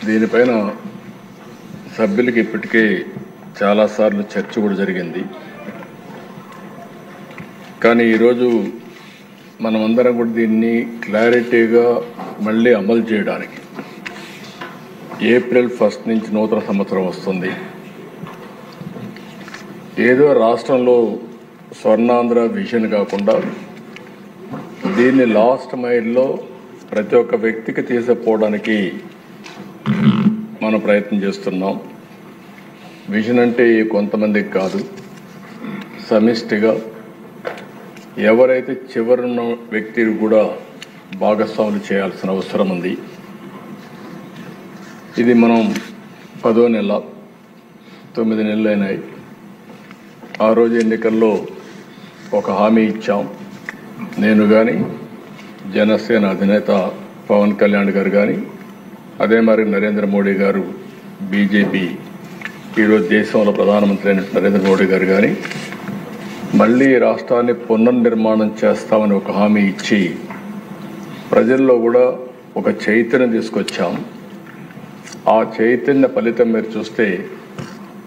దీనిపైన సభ్యులకి ఇప్పటికే చాలాసార్లు చర్చ కూడా జరిగింది. కానీ ఈరోజు మనమందరం కూడా దీన్ని క్లారిటీగా మళ్ళీ అమలు చేయడానికి ఏప్రిల్ 1 నుంచి నూతన సంవత్సరం వస్తుంది. ఏదో రాష్ట్రంలో స్వర్ణాంధ్ర విజన్ కాకుండా దీన్ని లాస్ట్ మైల్లో ప్రతి ఒక్క వ్యక్తికి తీసుకుపోవడానికి మనం ప్రయత్నం చేస్తున్నాం. విజన్ అంటే కొంతమందికి కాదు, సమిష్టిగా ఎవరైతే చివరున్న వ్యక్తిని కూడా భాగస్వాములు చేయాల్సిన అవసరం ఉంది. ఇది మనం 10వ నెల 9 నెలలు అయినాయి. ఆ రోజు ఎన్నికల్లో ఒక హామీ ఇచ్చాం. నేను కానీ, జనసేన అధినేత పవన్ కళ్యాణ్ గారు కానీ, అదే మరి నరేంద్ర మోడీ గారు బీజేపీ ఈరోజు దేశంలో ప్రధానమంత్రి అయిన నరేంద్ర మోడీ గారు కానీ మళ్ళీ రాష్ట్రాన్ని పునర్నిర్మాణం చేస్తామని ఒక హామీ ఇచ్చి ప్రజల్లో కూడా ఒక చైతన్యం తీసుకొచ్చాం. ఆ చైతన్య ఫలితం మీరు చూస్తే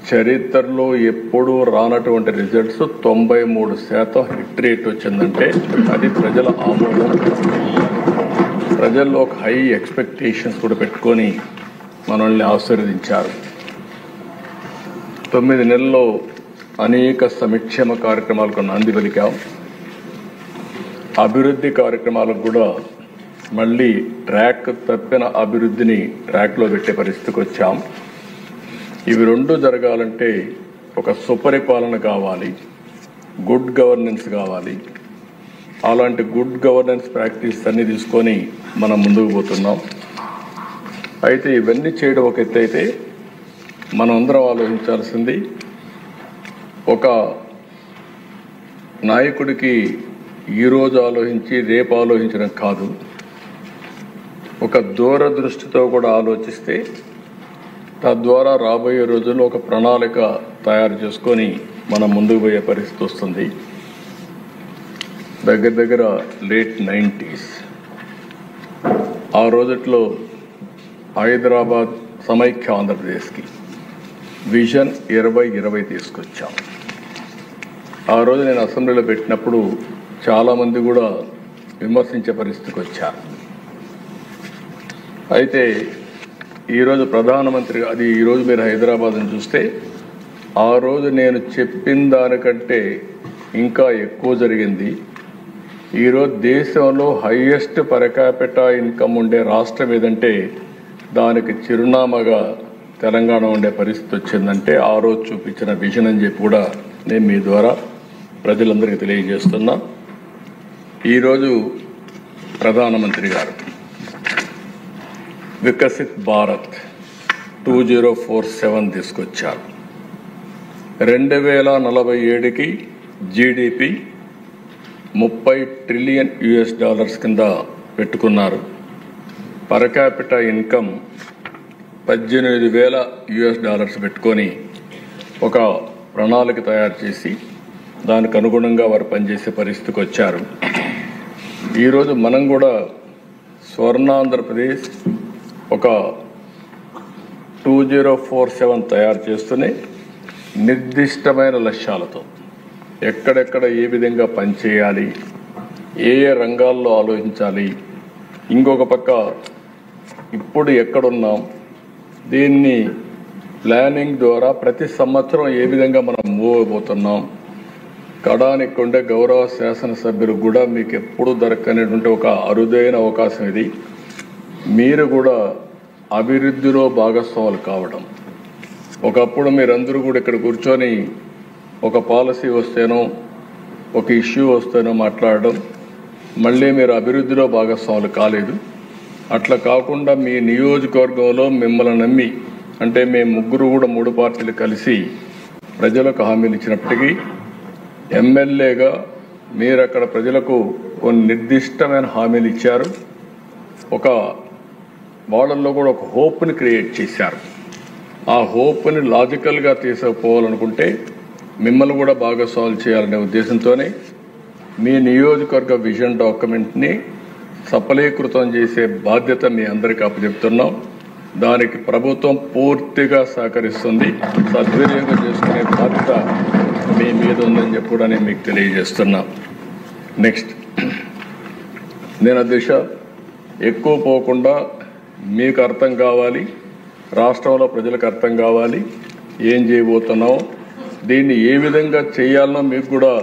చరిత్రలో ఎప్పుడూ రానటువంటి రిజల్ట్స్ 93% హిట్ రేట్ వచ్చిందంటే అది ప్రజల ఆమోదం. ప్రజల్లో ఒక హై ఎక్స్పెక్టేషన్స్ కూడా పెట్టుకొని మనల్ని ఆశీర్వదించారు. 9 నెలల్లో అనేక సంక్షేమ కార్యక్రమాలకు నాంది పలికాం. అభివృద్ధి కార్యక్రమాలకు కూడా మళ్ళీ ట్రాక్ తప్పిన అభివృద్ధిని ట్రాక్లో పెట్టే పరిస్థితికి వచ్చాం. ఇవి రెండు జరగాలంటే ఒక సుపరిపాలన కావాలి, గుడ్ గవర్నెన్స్ కావాలి. అలాంటి గుడ్ గవర్నెన్స్ ప్రాక్టీస్ అన్ని తీసుకొని మనం ముందుకు పోతున్నాం. అయితే ఇవన్నీ చేయడం ఒక ఎత్తు అయితే మనం అందరం ఆలోచించాల్సింది ఒక నాయకుడికి ఈరోజు ఆలోచించి రేపు ఆలోచించడం కాదు, ఒక దూరదృష్టితో కూడా ఆలోచిస్తే తద్వారా రాబోయే రోజుల్లో ఒక ప్రణాళిక తయారు చేసుకొని మనం ముందుకు పోయే పరిస్థితి వస్తుంది. దగ్గర లేట్ 90s ఆ రోజుట్లో హైదరాబాద్ సమైక్య ఆంధ్రప్రదేశ్కి విజన్ 2020 తీసుకొచ్చాం. ఆ రోజు నేను అసెంబ్లీలో పెట్టినప్పుడు చాలామంది కూడా విమర్శించే పరిస్థితికి వచ్చారు. అయితే ఈరోజు ప్రధానమంత్రి అది ఈరోజు మీరు హైదరాబాద్ని చూస్తే ఆ రోజు నేను చెప్పిన దానికంటే ఇంకా ఎక్కువ జరిగింది. ఈరోజు దేశంలో హైయెస్ట్ పర్ క్యాపిటా ఇన్కమ్ ఉండే రాష్ట్రం ఏదంటే దానికి చిరునామాగా తెలంగాణ ఉండే పరిస్థితి వచ్చిందంటే ఆ రోజు చూపించిన విజన్ అని చెప్పి కూడా నేను మీ ద్వారా ప్రజలందరికీ తెలియజేస్తున్నా. ఈరోజు ప్రధానమంత్రి గారు వికసిత్ భారత్ 2047 తీసుకొచ్చారు. 2047కి జీడిపి $30 ట్రిలియన్ కింద పెట్టుకున్నారు. పర్ క్యాపిటా ఇన్కమ్ $18,000 పెట్టుకొని ఒక ప్రణాళిక తయారు చేసి దానికి అనుగుణంగా వారు పనిచేసే పరిస్థితికి వచ్చారు. ఈరోజు మనం కూడా స్వర్ణాంధ్రప్రదేశ్ ఒక 2047 తయారు చేస్తూనే నిర్దిష్టమైన లక్ష్యాలతో ఎక్కడెక్కడ ఏ విధంగా పనిచేయాలి, ఏ ఏ రంగాల్లో ఆలోచించాలి, ఇంకొక పక్క ఇప్పుడు ఎక్కడున్నాం, దీన్ని ప్లానింగ్ ద్వారా ప్రతి సంవత్సరం ఏ విధంగా మనం మూవ్ అయిపోతున్నాం. కడానికి ఉండే గౌరవ శాసనసభ్యులు కూడా మీకు ఎప్పుడు దొరకనేటువంటి ఒక అరుదైన అవకాశం ఇది. మీరు కూడా అభివృద్ధిలో భాగస్వాములు కావడం. ఒకప్పుడు మీరందరూ కూడా ఇక్కడ కూర్చొని ఒక పాలసీ వస్తేనో ఒక ఇష్యూ వస్తేనో మాట్లాడడం, మళ్ళీ మీరు అభివృద్ధిలో భాగస్వాములు కాలేదు. అట్లా కాకుండా మీ నియోజకవర్గంలో మిమ్మల్ని నమ్మి, అంటే మేము ముగ్గురు కూడా 3 పార్టీలు కలిసి ప్రజలకు హామీలు ఇచ్చినప్పటికీ ఎమ్మెల్యేగా మీరు అక్కడ ప్రజలకు కొన్ని నిర్దిష్టమైన హామీలు ఇచ్చారు. ఒక వాళ్ళల్లో కూడా ఒక హోప్ని క్రియేట్ చేశారు. ఆ హోప్ని లాజికల్గా తీసుకుపోవాలనుకుంటే మిమ్మల్ని కూడా భాగస్వాములు చేయాలనే ఉద్దేశంతోనే మీ నియోజకవర్గ విజన్ డాక్యుమెంట్ని సఫలీకృతం చేసే బాధ్యత మీ అందరికీ అప్పచెప్తున్నాం. దానికి ప్రభుత్వం పూర్తిగా సహకరిస్తుంది. సద్వినియోగం చేసుకునే బాధ్యత మీ మీద ఉందని చెప్పి కూడా నేను మీకు తెలియజేస్తున్నా. నెక్స్ట్, నేను దిశ ఎక్కువ పోకుండా మీకు అర్థం కావాలి, రాష్ట్రంలో ప్రజలకు అర్థం కావాలి ఏం చేయబోతున్నాం, దీన్ని ఏ విధంగా చేయాలనో మీకు కూడా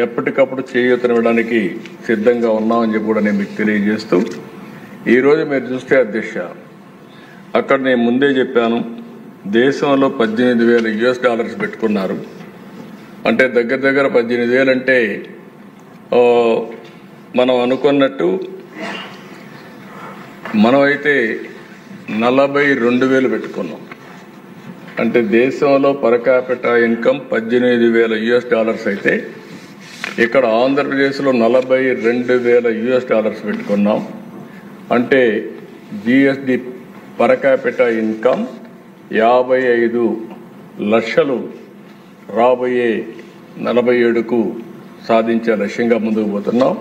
ఎప్పటికప్పుడు చేయూతనివ్వడానికి సిద్ధంగా ఉన్నామని చెప్పి కూడా నేను మీకు తెలియజేస్తూ, ఈరోజు మీరు చూస్తే అధ్యక్ష, అక్కడ నేను ముందే చెప్పాను, దేశంలో $18,000 పెట్టుకున్నారు. అంటే దగ్గర దగ్గర 18,000 అంటే మనం అనుకున్నట్టు మనమైతే 42,000 పెట్టుకున్నాం. అంటే దేశంలో పర్ క్యాపిటా ఇన్కమ్ $18,000 అయితే ఇక్కడ ఆంధ్రప్రదేశ్లో $42,000 పెట్టుకున్నాం. అంటే జిఎస్డి పర్ క్యాపిటా ఇన్కమ్ 55 లక్షలు రాబోయే 47కు సాధించే లక్ష్యంగా ముందుకు పోతున్నాం.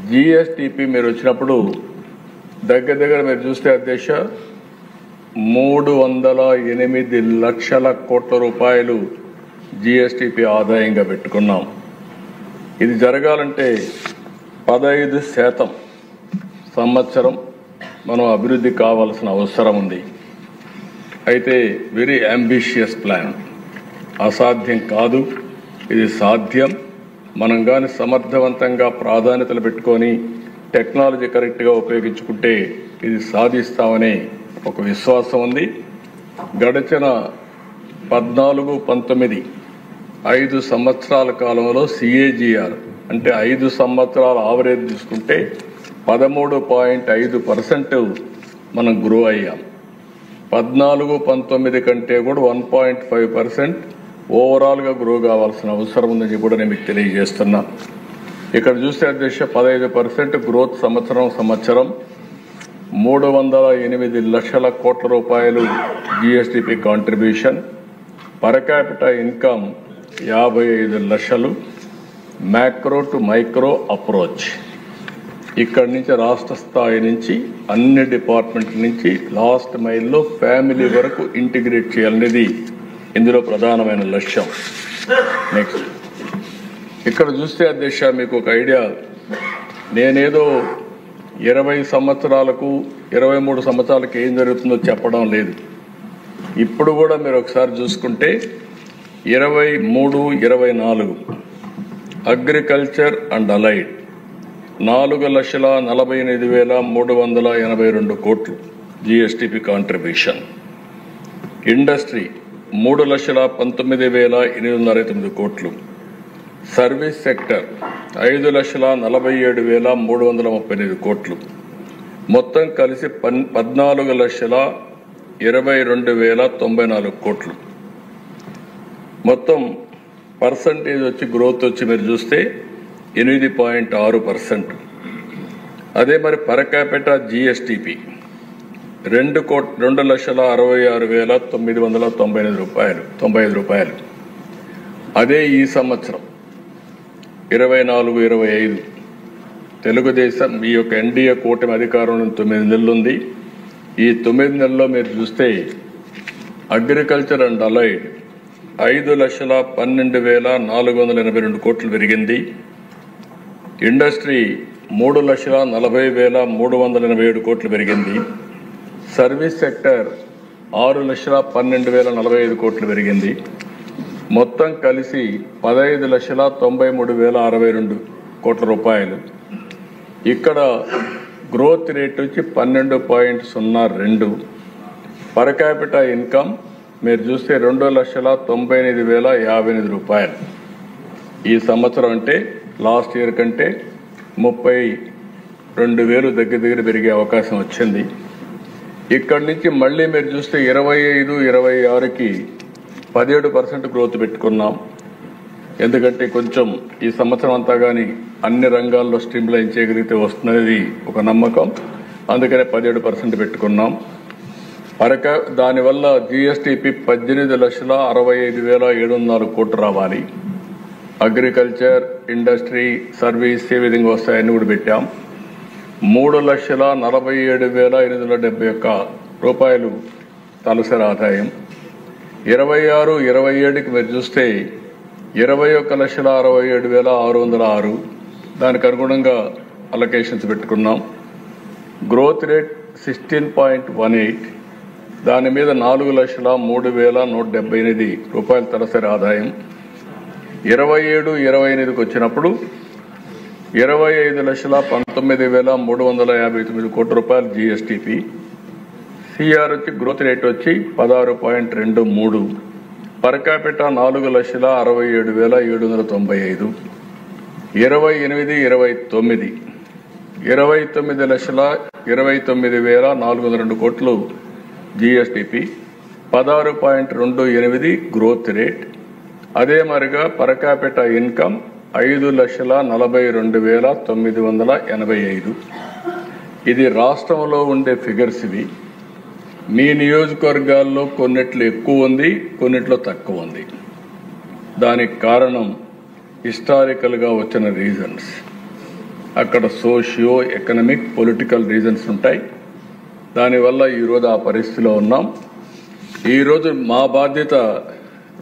జిఎస్టిపి మీరు వచ్చినప్పుడు దగ్గర దగ్గర మీరు చూస్తే అధ్యక్ష 308 లక్షల కోట్ల రూపాయలు జిఎస్టిపి ఆదాయంగా పెట్టుకున్నాం. ఇది జరగాలంటే 15% సంవత్సరం మనం అభివృద్ధి కావాల్సిన అవసరం ఉంది. అయితే వెరీ అంబిషియస్ ప్లాన్, అసాధ్యం కాదు, ఇది సాధ్యం. మనం కానీ సమర్థవంతంగా ప్రాధాన్యతలు పెట్టుకొని టెక్నాలజీ కరెక్ట్గా ఉపయోగించుకుంటే ఇది సాధిస్తామనే ఒక విశ్వాసం ఉంది. గడిచిన 14-19 5 సంవత్సరాల కాలంలో CAGR అంటే 5 సంవత్సరాల ఆవరేజ్ తీసుకుంటే 13.5% మనం గ్రో అయ్యాం. 14-19 కంటే కూడా 1.5% ఓవరాల్గా గ్రో కావాల్సిన అవసరం ఉందని కూడా నేను మీకు తెలియజేస్తున్నా. ఇక్కడ చూస్తే అధ్యక్ష 15% గ్రోత్ సంవత్సరం 308 లక్షల కోట్ల రూపాయలు GSTP contribution, per capita income 55 లక్షలు, మ్యాక్రో టు మైక్రో అప్రోచ్. ఇక్కడి నుంచి రాష్ట్ర స్థాయి నుంచి అన్ని డిపార్ట్మెంట్ల నుంచి లాస్ట్ మైల్లో ఫ్యామిలీ వరకు ఇంటిగ్రేట్ చేయాలనేది ఇందులో ప్రధానమైన లక్ష్యం. నెక్స్ట్, ఇక్కడ చూస్తే అధ్యక్ష మీకు ఒక ఐడియా, నేనేదో 20 సంవత్సరాలకు 23 సంవత్సరాలకు ఏం జరుగుతుందో చెప్పడం లేదు. ఇప్పుడు కూడా మీరు ఒకసారి చూసుకుంటే 23-24 అగ్రికల్చర్ అండ్ అలైడ్ 4,48,382 కోట్లు జిఎస్టిపి కాంట్రిబ్యూషన్, ఇండస్ట్రీ 3,19,809 కోట్లు, సర్వీస్ సెక్టర్ 5,47,335 కోట్లు, మొత్తం కలిసి 14,22,094 కోట్లు. మొత్తం పర్సంటేజ్ వచ్చి గ్రోత్ వచ్చి మీరు చూస్తే 8.6%. అదే మరి పర్ క్యాపిటా జిఎస్టిపి 2,66,995 రూపాయలు. అదే ఈ సంవత్సరం 24-25 తెలుగుదేశం ఈ యొక్క ఎన్డీఏ కూటమి అధికారంలో 9 నెలలు ఉంది. ఈ 9 నెలల్లో మీరు చూస్తే అగ్రికల్చర్ అండ్ అలైడ్ 5,12,482 కోట్లు పెరిగింది, ఇండస్ట్రీ 3,40,387 కోట్లు పెరిగింది, సర్వీస్ సెక్టర్ 6,12,045 కోట్లు పెరిగింది, మొత్తం కలిసి 15,93,062 కోట్ల రూపాయలు. ఇక్కడ గ్రోత్ రేట్ వచ్చి 12.02. పర్ క్యాపిటా ఇన్కమ్ మీరు చూస్తే 2,98,058 రూపాయలు. ఈ సంవత్సరం అంటే లాస్ట్ ఇయర్ కంటే 32,000 దగ్గర పెరిగే అవకాశం వచ్చింది. ఇక్కడి నుంచి మళ్ళీ మీరు చూస్తే 25-26కి 17% గ్రోత్ పెట్టుకున్నాం. ఎందుకంటే కొంచెం ఈ సంవత్సరం అంతా కానీ అన్ని రంగాల్లో స్ట్రీమ్లైన్ చేయగలిగితే వస్తున్నది ఒక నమ్మకం, అందుకనే 17% పెట్టుకున్నాం. దానివల్ల జిఎస్టిపి 18,65,704 కోట్లు రావాలి. అగ్రికల్చర్, ఇండస్ట్రీ, సర్వీస్ ఏ విధంగా వస్తాయని కూడా పెట్టాం. 3,47,871 రూపాయలు తలసరి ఆదాయం. 26, 27కి మీరు చూస్తే 21,67,606. దానికి అనుగుణంగా అలొకేషన్స్ పెట్టుకున్నాం. Growth rate 16.18. దాని మీద 4,03,178 రూపాయల తలసరి ఆదాయం. 27, 28కి వచ్చినప్పుడు 25,19,359 కోట్ల రూపాయలు జిఎస్టిపి. సిఆర్ వచ్చి గ్రోత్ రేట్ వచ్చి 16.23. Per capita 4,67,795. 28, 29 29,29,402 కోట్లు జిఎస్టిపి, 16.28 గ్రోత్ రేట్. అదే మరిగా పర్ క్యాపిటా ఇన్కమ్ 5,42,985. ఇది రాష్ట్రంలో ఉండే ఫిగర్స్ ఇవి. మీ నియోజకవర్గాల్లో కొన్నిట్లో ఎక్కువ ఉంది, కొన్నిట్లో తక్కువ ఉంది. దానికి కారణం హిస్టారికల్గా వచ్చిన రీజన్స్. అక్కడ సోషియో ఎకనామిక్ పొలిటికల్ రీజన్స్ ఉంటాయి. దానివల్ల ఈరోజు ఆ పరిస్థితిలో ఉన్నాం. ఈరోజు మా బాధ్యత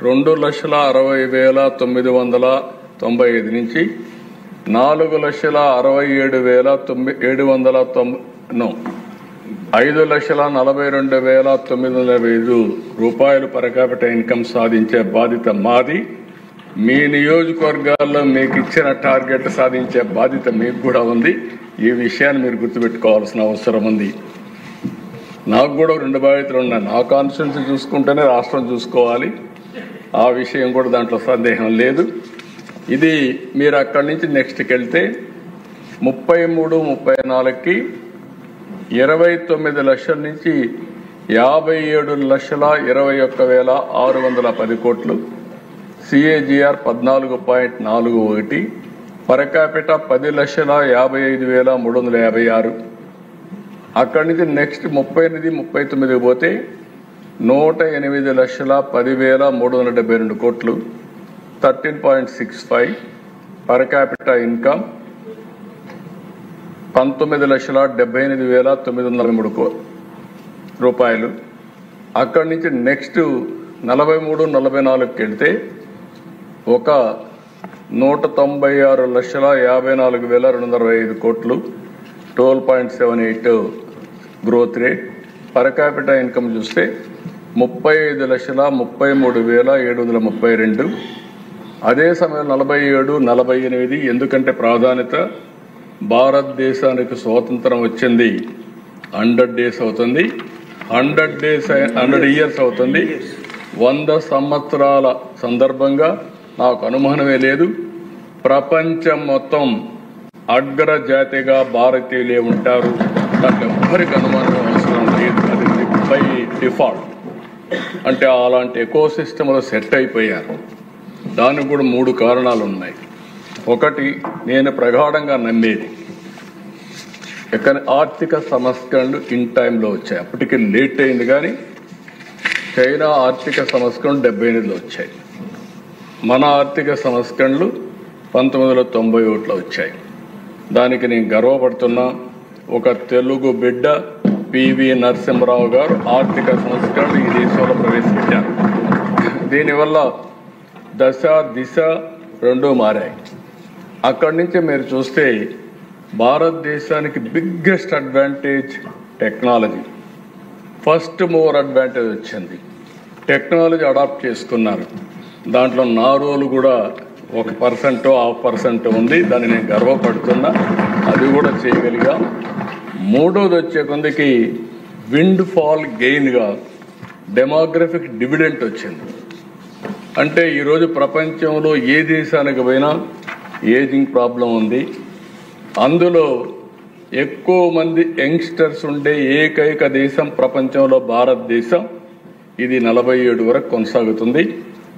2,60,995 నుంచి 5,42,905 రూపాయలు పర్ క్యాపిటా ఇన్కమ్ సాధించే బాధ్యత మాది. మీ నియోజకవర్గాల్లో మీకు ఇచ్చిన టార్గెట్ సాధించే బాధ్యత మీకు కూడా ఉంది. ఈ విషయాన్ని మీరు గుర్తుపెట్టుకోవాల్సిన అవసరం ఉంది. నాకు కూడా 2 బాధ్యతలు ఉన్నాయి. నా కాన్స్టిట్యున్సీ చూసుకుంటేనే రాష్ట్రం చూసుకోవాలి. ఆ విషయం కూడా దాంట్లో సందేహం లేదు. ఇది మీరు అక్కడి నుంచి నెక్స్ట్కి వెళ్తే 33, 34కి 29 లక్షల నుంచి 57,21,610 కోట్లు. సిఏజిఆర్ 14.41. Per capita 10,55,356. అక్కడి నుంచి నెక్స్ట్ 38, 39కి పోతే 108,10,372 కోట్లు, 13.65. పర్ క్యాపిటా ఇన్కమ్ 19,78,903 రూపాయలు. అక్కడి నుంచి నెక్స్ట్ 43, 44కి వెళ్తే 196,54,225 కోట్లు, 12.78 growth rate. Per capita income చూస్తే 35,33,732. అదే సమయం 47, 48. ఎందుకంటే ప్రాధాన్యత భారతదేశానికి స్వాతంత్రం వచ్చింది 100 days అవుతుంది. 100 years అవుతుంది. 100 సంవత్సరాల సందర్భంగా నాకు అనుమానమే లేదు, ప్రపంచం మొత్తం అగ్రజాతిగా భారతీయులే ఉంటారు. దాంట్లో ఎవ్వరికి అనుమానం అవసరం లేదు. అది బై డిఫాల్ట్. అంటే అలాంటి ఎకోసిస్టంలో సెట్ అయిపోయారు. దానికి కూడా 3 కారణాలు ఉన్నాయి. ఒకటి, నేను ప్రగాఢంగా నమ్మేది ఆర్థిక సంస్కరణలు ఇన్ టైంలో వచ్చాయి. అప్పటికి లేట్ అయింది, కానీ చైనా ఆర్థిక సంస్కరణలు 78లో వచ్చాయి. మన ఆర్థిక సంస్కరణలు 1991లో వచ్చాయి. దానికి నేను గర్వపడుతున్నా. ఒక తెలుగు బిడ్డ పివి నరసింహరావు గారు ఆర్థిక సంస్కరణలు ఈ దేశంలో ప్రవేశపెట్టారు. దీనివల్ల దశ దిశ 2 మారాయి. అక్కడి నుంచి మీరు చూస్తే భారతదేశానికి biggest advantage technology. First mover advantage వచ్చింది. టెక్నాలజీ అడాప్ట్ చేసుకున్నారు. దాంట్లో నా రోలు కూడా 1%, 0.5% ఉంది. దాన్ని నేను గర్వపడుతున్నా. అది కూడా చేయగలిగా. మూడోది వచ్చే కొందికి విండ్ ఫాల్ గెయిన్గా డెమోగ్రఫిక్ డివిడెంట్ వచ్చింది. అంటే ఈరోజు ప్రపంచంలో ఏ దేశానికి పోయినా ఏజింగ్ ప్రాబ్లం ఉంది. అందులో ఎక్కువ మంది యంగ్స్టర్స్ ఉండే ఏకైక దేశం ప్రపంచంలో భారతదేశం. ఇది 47 వరకు కొనసాగుతుంది.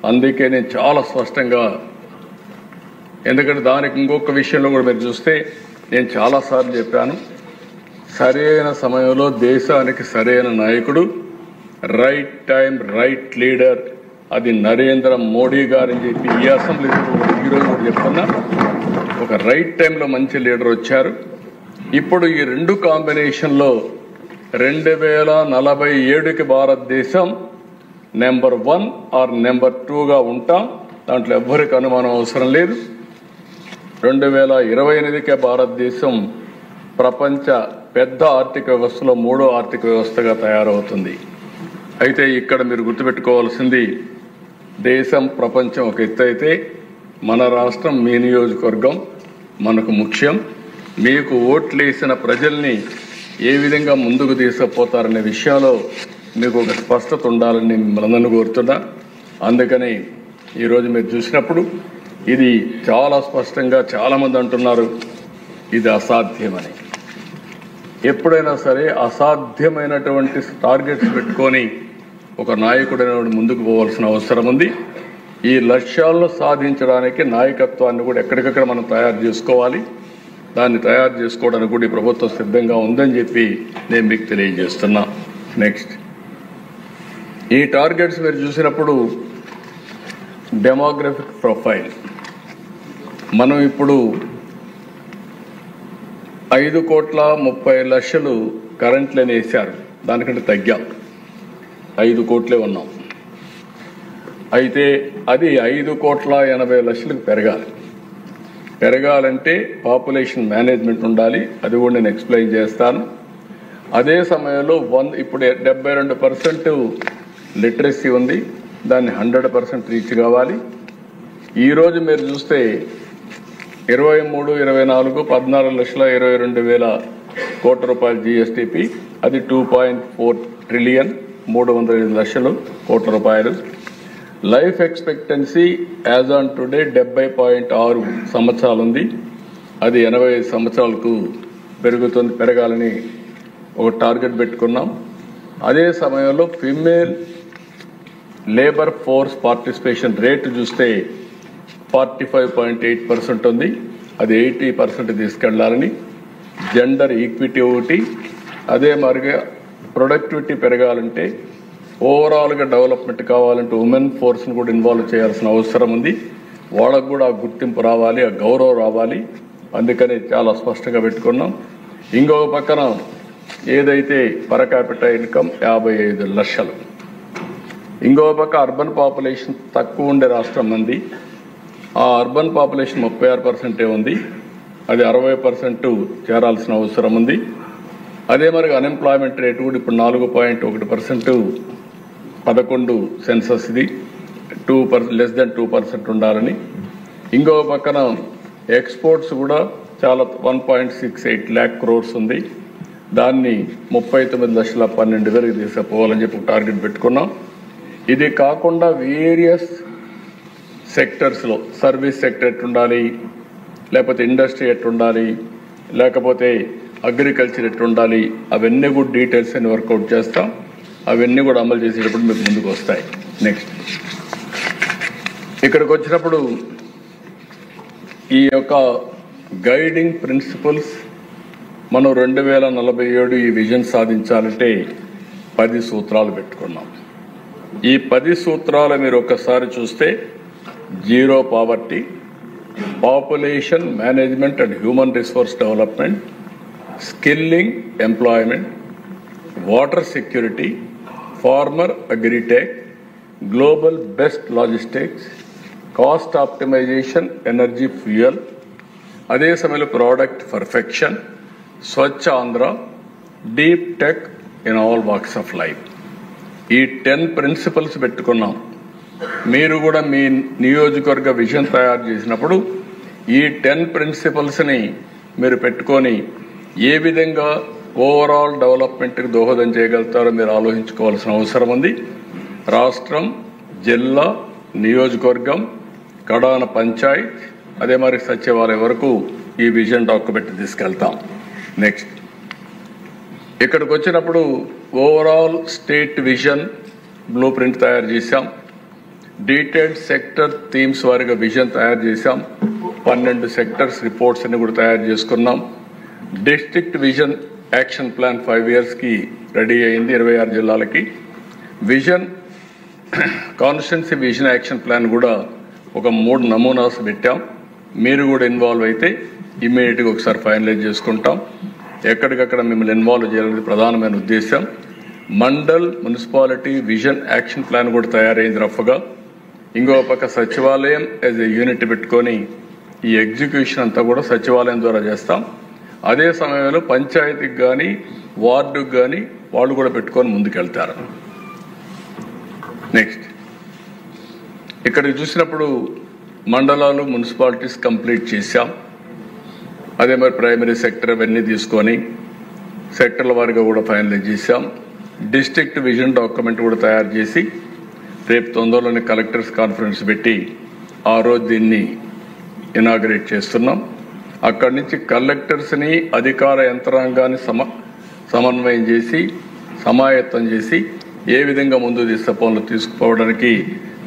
అందుకే నేను చాలా స్పష్టంగా, ఎందుకంటే దానికి ఇంకొక విషయంలో కూడా మీరు చూస్తే నేను చాలాసార్లు చెప్పాను, సరైన సమయంలో దేశానికి సరైన నాయకుడు, రైట్ టైం రైట్ లీడర్, అది నరేంద్ర మోడీ గారని చెప్పి ఈ అసెంబ్లీ ఈరోజు కూడా చెప్తున్నా. ఒక రైట్ టైంలో మంచి లీడర్ వచ్చారు. ఇప్పుడు ఈ 2 కాంబినేషన్లో 2047కి భారతదేశం నెంబర్ 1 ఆర్ నెంబర్ 2గా ఉంటాం. దాంట్లో ఎవ్వరికి అనుమానం అవసరం లేదు. 2028కే భారతదేశం ప్రపంచ పెద్ద ఆర్థిక వ్యవస్థలో 3వ ఆర్థిక వ్యవస్థగా తయారవుతుంది. అయితే ఇక్కడ మీరు గుర్తుపెట్టుకోవాల్సింది, దేశం ప్రపంచం ఒక ఎత్తు అయితే మన రాష్ట్రం, మీ నియోజకవర్గం మనకు ముఖ్యం. మీకు ఓట్లేసిన ప్రజల్ని ఏ విధంగా ముందుకు తీసుకుపోతారనే విషయంలో మీకు ఒక స్పష్టత ఉండాలని మిమ్మల్ని కోరుతున్నా. అందుకని ఈరోజు మీరు చూసినప్పుడు ఇది చాలా స్పష్టంగా చాలామంది అంటున్నారు ఇది అసాధ్యమని. ఎప్పుడైనా సరే అసాధ్యమైనటువంటి టార్గెట్స్ పెట్టుకొని ఒక నాయకుడైన ముందుకు పోవాల్సిన అవసరం ఉంది. ఈ లక్ష్యాలను సాధించడానికి నాయకత్వాన్ని కూడా ఎక్కడికక్కడ మనం తయారు చేసుకోవాలి. దాన్ని తయారు చేసుకోవడానికి కూడా ఈ ప్రభుత్వం సిద్ధంగా ఉందని చెప్పి నేను మీకు తెలియజేస్తున్నా. నెక్స్ట్, ఈ టార్గెట్స్ మీరు చూసినప్పుడు డెమోగ్రఫిక్ ప్రొఫైల్ మనం ఇప్పుడు 5,30,00,000 కరెంట్లని వేశారు. దానికంటే తగ్గాం, 5 కోట్లే ఉన్నాం. అయితే అది 5,80,00,000 పెరగాలంటే పాపులేషన్ మేనేజ్మెంట్ ఉండాలి. అది కూడా నేను ఎక్స్ప్లెయిన్ చేస్తాను. అదే సమయంలో ఇప్పుడు 72% లిటరసీ ఉంది. దాన్ని 100% రీచ్ కావాలి. ఈరోజు మీరు చూస్తే 23, 24, 14,22,000 కోట్ల రూపాయల GSDP, అది 2.4 ట్రిలియన్, 305 లక్షల కోట్ల రూపాయలు. Life expectancy as on today 70.6 సంవత్సరాలు ఉంది. అది 85 సంవత్సరాలకు పెరగాలని ఒక టార్గెట్ పెట్టుకున్నాం. అదే సమయంలో female labour force participation rate చూస్తే 45.8% ఉంది. అది 80% తీసుకెళ్లాలని. జెండర్ ఈక్విటీ ఒకటి. అదే మరిగా ప్రొడక్టివిటీ పెరగాలంటే, ఓవరాల్గా డెవలప్మెంట్ కావాలంటే ఉమెన్ ఫోర్స్ని కూడా ఇన్వాల్వ్ చేయాల్సిన అవసరం ఉంది. వాళ్ళకు కూడా ఆ గుర్తింపు రావాలి, ఆ గౌరవం రావాలి. అందుకని చాలా స్పష్టంగా పెట్టుకున్నాం. ఇంకొక పక్కన ఏదైతే పర్ క్యాపిటల్ ఇన్కమ్ 55 లక్షలు, ఇంకొక పక్క అర్బన్ పాపులేషన్ తక్కువ ఉండే రాష్ట్రం మంది. ఆ అర్బన్ పాపులేషన్ 36% ఉంది. అది 60% చేరాల్సిన అవసరం ఉంది. అదే మరి అన్ఎంప్లాయ్మెంట్ రేటు కూడా ఇప్పుడు 4.1%, 11 సెన్సస్ ఇది 2%, లెస్ దెన్ 2% ఉండాలని. ఇంకొక పక్కన ఎక్స్పోర్ట్స్ కూడా చాలా 1.68 lakh crores ఉంది. దాన్ని 39,12,000 తీసుకుపోవాలని చెప్పి టార్గెట్ పెట్టుకున్నాం. ఇది కాకుండా వేరియస్ సెక్టర్స్లో సర్వీస్ సెక్టర్ ఎట్టుండాలి, లేకపోతే ఇండస్ట్రీ ఎట్టుండాలి, లేకపోతే అగ్రికల్చర్ ఎట్టుండాలి, అవన్నీ కూడా డీటెయిల్స్ అన్ని వర్కౌట్ చేస్తాం. అవన్నీ కూడా అమలు చేసేటప్పుడు మీకు ముందుకు వస్తాయి. నెక్స్ట్, ఇక్కడికి వచ్చినప్పుడు ఈ యొక్క గైడింగ్ ప్రిన్సిపల్స్ మనం 2047 ఈ విజన్ సాధించాలంటే 10 సూత్రాలు పెట్టుకున్నాం. ఈ 10 సూత్రాలు మీరు ఒక్కసారి చూస్తే, zero poverty, population management and human resource development, skilling employment, water security, farmer agritech, global best logistics, cost optimisation, energy fuel, అదే సమయంలో product perfection, Swachh Andhra, deep tech in all walks of life. ఈ 10 ప్రిన్సిపల్స్ పెట్టుకున్నాం. మీరు కూడా మీ నియోజకవర్గ vision తయారు చేసినప్పుడు ఈ 10 ప్రిన్సిపల్స్ని మీరు పెట్టుకొని ఏ విధంగా ఓవరాల్ డెవలప్మెంట్కి దోహదం చేయగలుగుతారో మీరు ఆలోచించుకోవాల్సిన అవసరం ఉంది. రాష్ట్రం, జిల్లా, నియోజకవర్గం, కడాన పంచాయత్, అదే మరి సచివాలయం వరకు ఈ విజన్ డాక్యుమెంట్ తీసుకెళ్తాం. నెక్స్ట్, ఇక్కడికి వచ్చినప్పుడు overall state vision blueprint తయారు చేశాం. డీటెయిల్డ్ సెక్టర్ థీమ్స్ వారిగా విజన్ తయారు చేశాం. 12 సెక్టర్స్ రిపోర్ట్స్ అన్ని కూడా తయారు చేసుకున్నాం. డిస్ట్రిక్ట్ విజన్ యాక్షన్ ప్లాన్ 5 yearsకి రెడీ అయింది 26 జిల్లాలకి. Vision constituency vision action plan కూడా ఒక 3 నమూనాస్ పెట్టాం. మీరు కూడా ఇన్వాల్వ్ అయితే ఇమ్మీడియట్గా ఒకసారి ఫైనలైజ్ చేసుకుంటాం. ఎక్కడికక్కడ మిమ్మల్ని ఇన్వాల్వ్ చేయాలనేది ప్రధానమైన ఉద్దేశం. Mandal municipality vision action plan కూడా తయారైంది రఫ్గా. ఇంకో పక్క సచివాలయం యాజ్ ఏ యూనిట్ పెట్టుకొని ఈ ఎగ్జిక్యూషన్ అంతా కూడా సచివాలయం ద్వారా చేస్తాం. అదే సమయంలో పంచాయతీకి కానీ వార్డుకు కానీ వాళ్ళు కూడా పెట్టుకొని ముందుకెళ్తారు. నెక్స్ట్ ఇక్కడికి చూసినప్పుడు మండలాలు మున్సిపాలిటీస్ కంప్లీట్ చేశాం. అదే మరి ప్రైమరీ సెక్టర్ అవన్నీ తీసుకొని సెక్టర్ల వారిగా కూడా ఫైనలైజ్ చేశాం. డిస్ట్రిక్ట్ విజన్ డాక్యుమెంట్ కూడా తయారు చేసి రేపు తొందరలోనే కలెక్టర్స్ కాన్ఫరెన్స్ పెట్టి ఆ రోజు దీన్ని ఇనాగరేట్ చేస్తున్నాం. అక్కడి నుంచి కలెక్టర్స్ని అధికార యంత్రాంగాన్ని సమన్వయం చేసి సమాయత్తం చేసి ఏ విధంగా ముందుకు పనులు తీసుకుపోవడానికి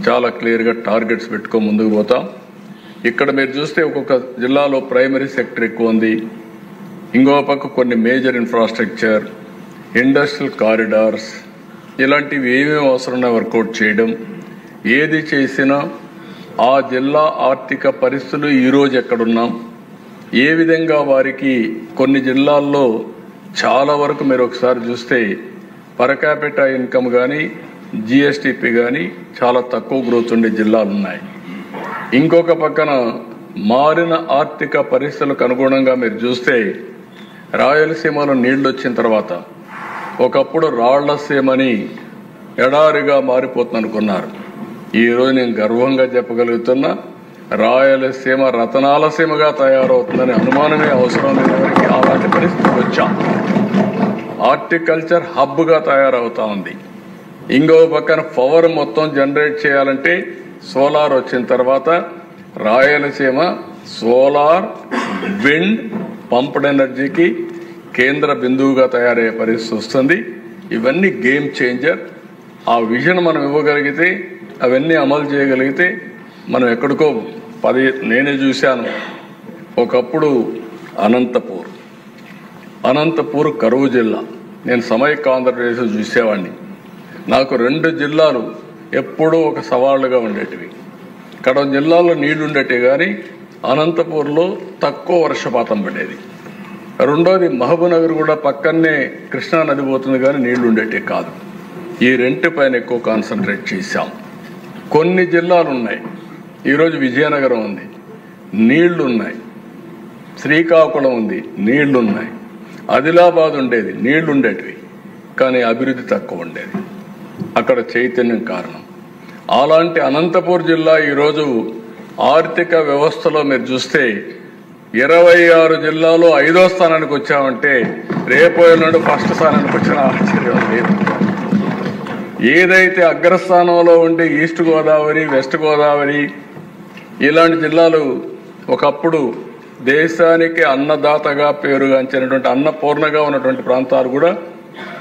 చాలా క్లియర్గా టార్గెట్స్ పెట్టుకొని ముందుకు పోతాం. ఇక్కడ మీరు చూస్తే ఒక్కొక్క జిల్లాలో ప్రైమరీ సెక్టర్ ఎక్కువ ఉంది. ఇంకో పక్క కొన్ని మేజర్ ఇన్ఫ్రాస్ట్రక్చర్, ఇండస్ట్రియల్ కారిడార్స్ ఇలాంటివి ఏమేమి అవసరమో వర్కౌట్ చేయడం. ఏది చేసినా ఆ జిల్లా ఆర్థిక పరిస్థితులు ఈరోజు ఎక్కడున్నాం, ఏ విధంగా వారికి కొన్ని జిల్లాల్లో చాలా వరకు మీరు ఒకసారి చూస్తే పర్ క్యాపిటా ఇన్కమ్ కానీ జిఎస్టిపి కానీ చాలా తక్కువ గ్రోత్ ఉండే జిల్లాలు ఉన్నాయి. ఇంకొక పక్కన మారిన ఆర్థిక పరిస్థితులకు అనుగుణంగా మీరు చూస్తే రాయలసీమలో నీళ్లు వచ్చిన తర్వాత ఒకప్పుడు రాళ్లసీమని ఎడారిగా మారిపోతుంది అనుకున్నారు. ఈరోజు నేను గర్వంగా చెప్పగలుగుతున్నా రాయలసీమ రతనాల సీమగా తయారవుతుందని అనుమానమే అవసరం లేని అలాంటి పరిస్థితికి వచ్చాం. హార్టికల్చర్ హబ్గా తయారవుతా ఉంది. ఇంకో పక్కన పవర్ మొత్తం జనరేట్ చేయాలంటే సోలార్ వచ్చిన తర్వాత రాయలసీమ సోలార్, విండ్, పంప్డ్ ఎనర్జీకి కేంద్ర బిందువుగా తయారయ్యే పరిస్థితి వస్తుంది. ఇవన్నీ గేమ్ చేంజర్. ఆ విజన్ మనం ఇవ్వగలిగితే, అవన్నీ అమలు చేయగలిగితే మనం ఎక్కడికో నేనే చూశాను. ఒకప్పుడు అనంతపూర్ కరువు జిల్లా, నేను సమైక్య ఆంధ్రప్రదేశ్ చూసేవాడిని. నాకు 2 జిల్లాలు ఎప్పుడూ ఒక సవాళ్లుగా ఉండేటివి. కడప జిల్లాలో నీళ్లు ఉండేటివి కానీ అనంతపూర్లో తక్కువ వర్షపాతం పడేది. రెండోది మహబూబ్నగర్ కూడా పక్కనే కృష్ణా నది పోతుంది కానీ నీళ్లు ఉండేటివి కాదు. ఈ రెంటిపైన ఎక్కువ కాన్సన్ట్రేట్ చేశాం. కొన్ని జిల్లాలు ఉన్నాయి, ఈరోజు విజయనగరం ఉంది, నీళ్లున్నాయి. శ్రీకాకుళం ఉంది, నీళ్లున్నాయి. ఆదిలాబాద్ ఉండేది, నీళ్లుండేటివి కానీ అభివృద్ధి తక్కువ ఉండేది. అక్కడ చైతన్యం కారణం. అలాంటి అనంతపూర్ జిల్లా ఈరోజు ఆర్థిక వ్యవస్థలో మీరు చూస్తే 26 జిల్లాలో 5వ స్థానానికి వచ్చామంటే రేపు ఎల్లుండి ఫస్ట్ స్థానానికి వచ్చిన ఆశ్చర్యం లేదు. ఏదైతే అగ్రస్థానంలో ఉండే ఈస్ట్ గోదావరి, వెస్ట్ గోదావరి ఇలాంటి జిల్లాలు ఒకప్పుడు దేశానికి అన్నదాతగా పేరుగాంచినటువంటి అన్నపూర్ణగా ఉన్నటువంటి ప్రాంతాలు కూడా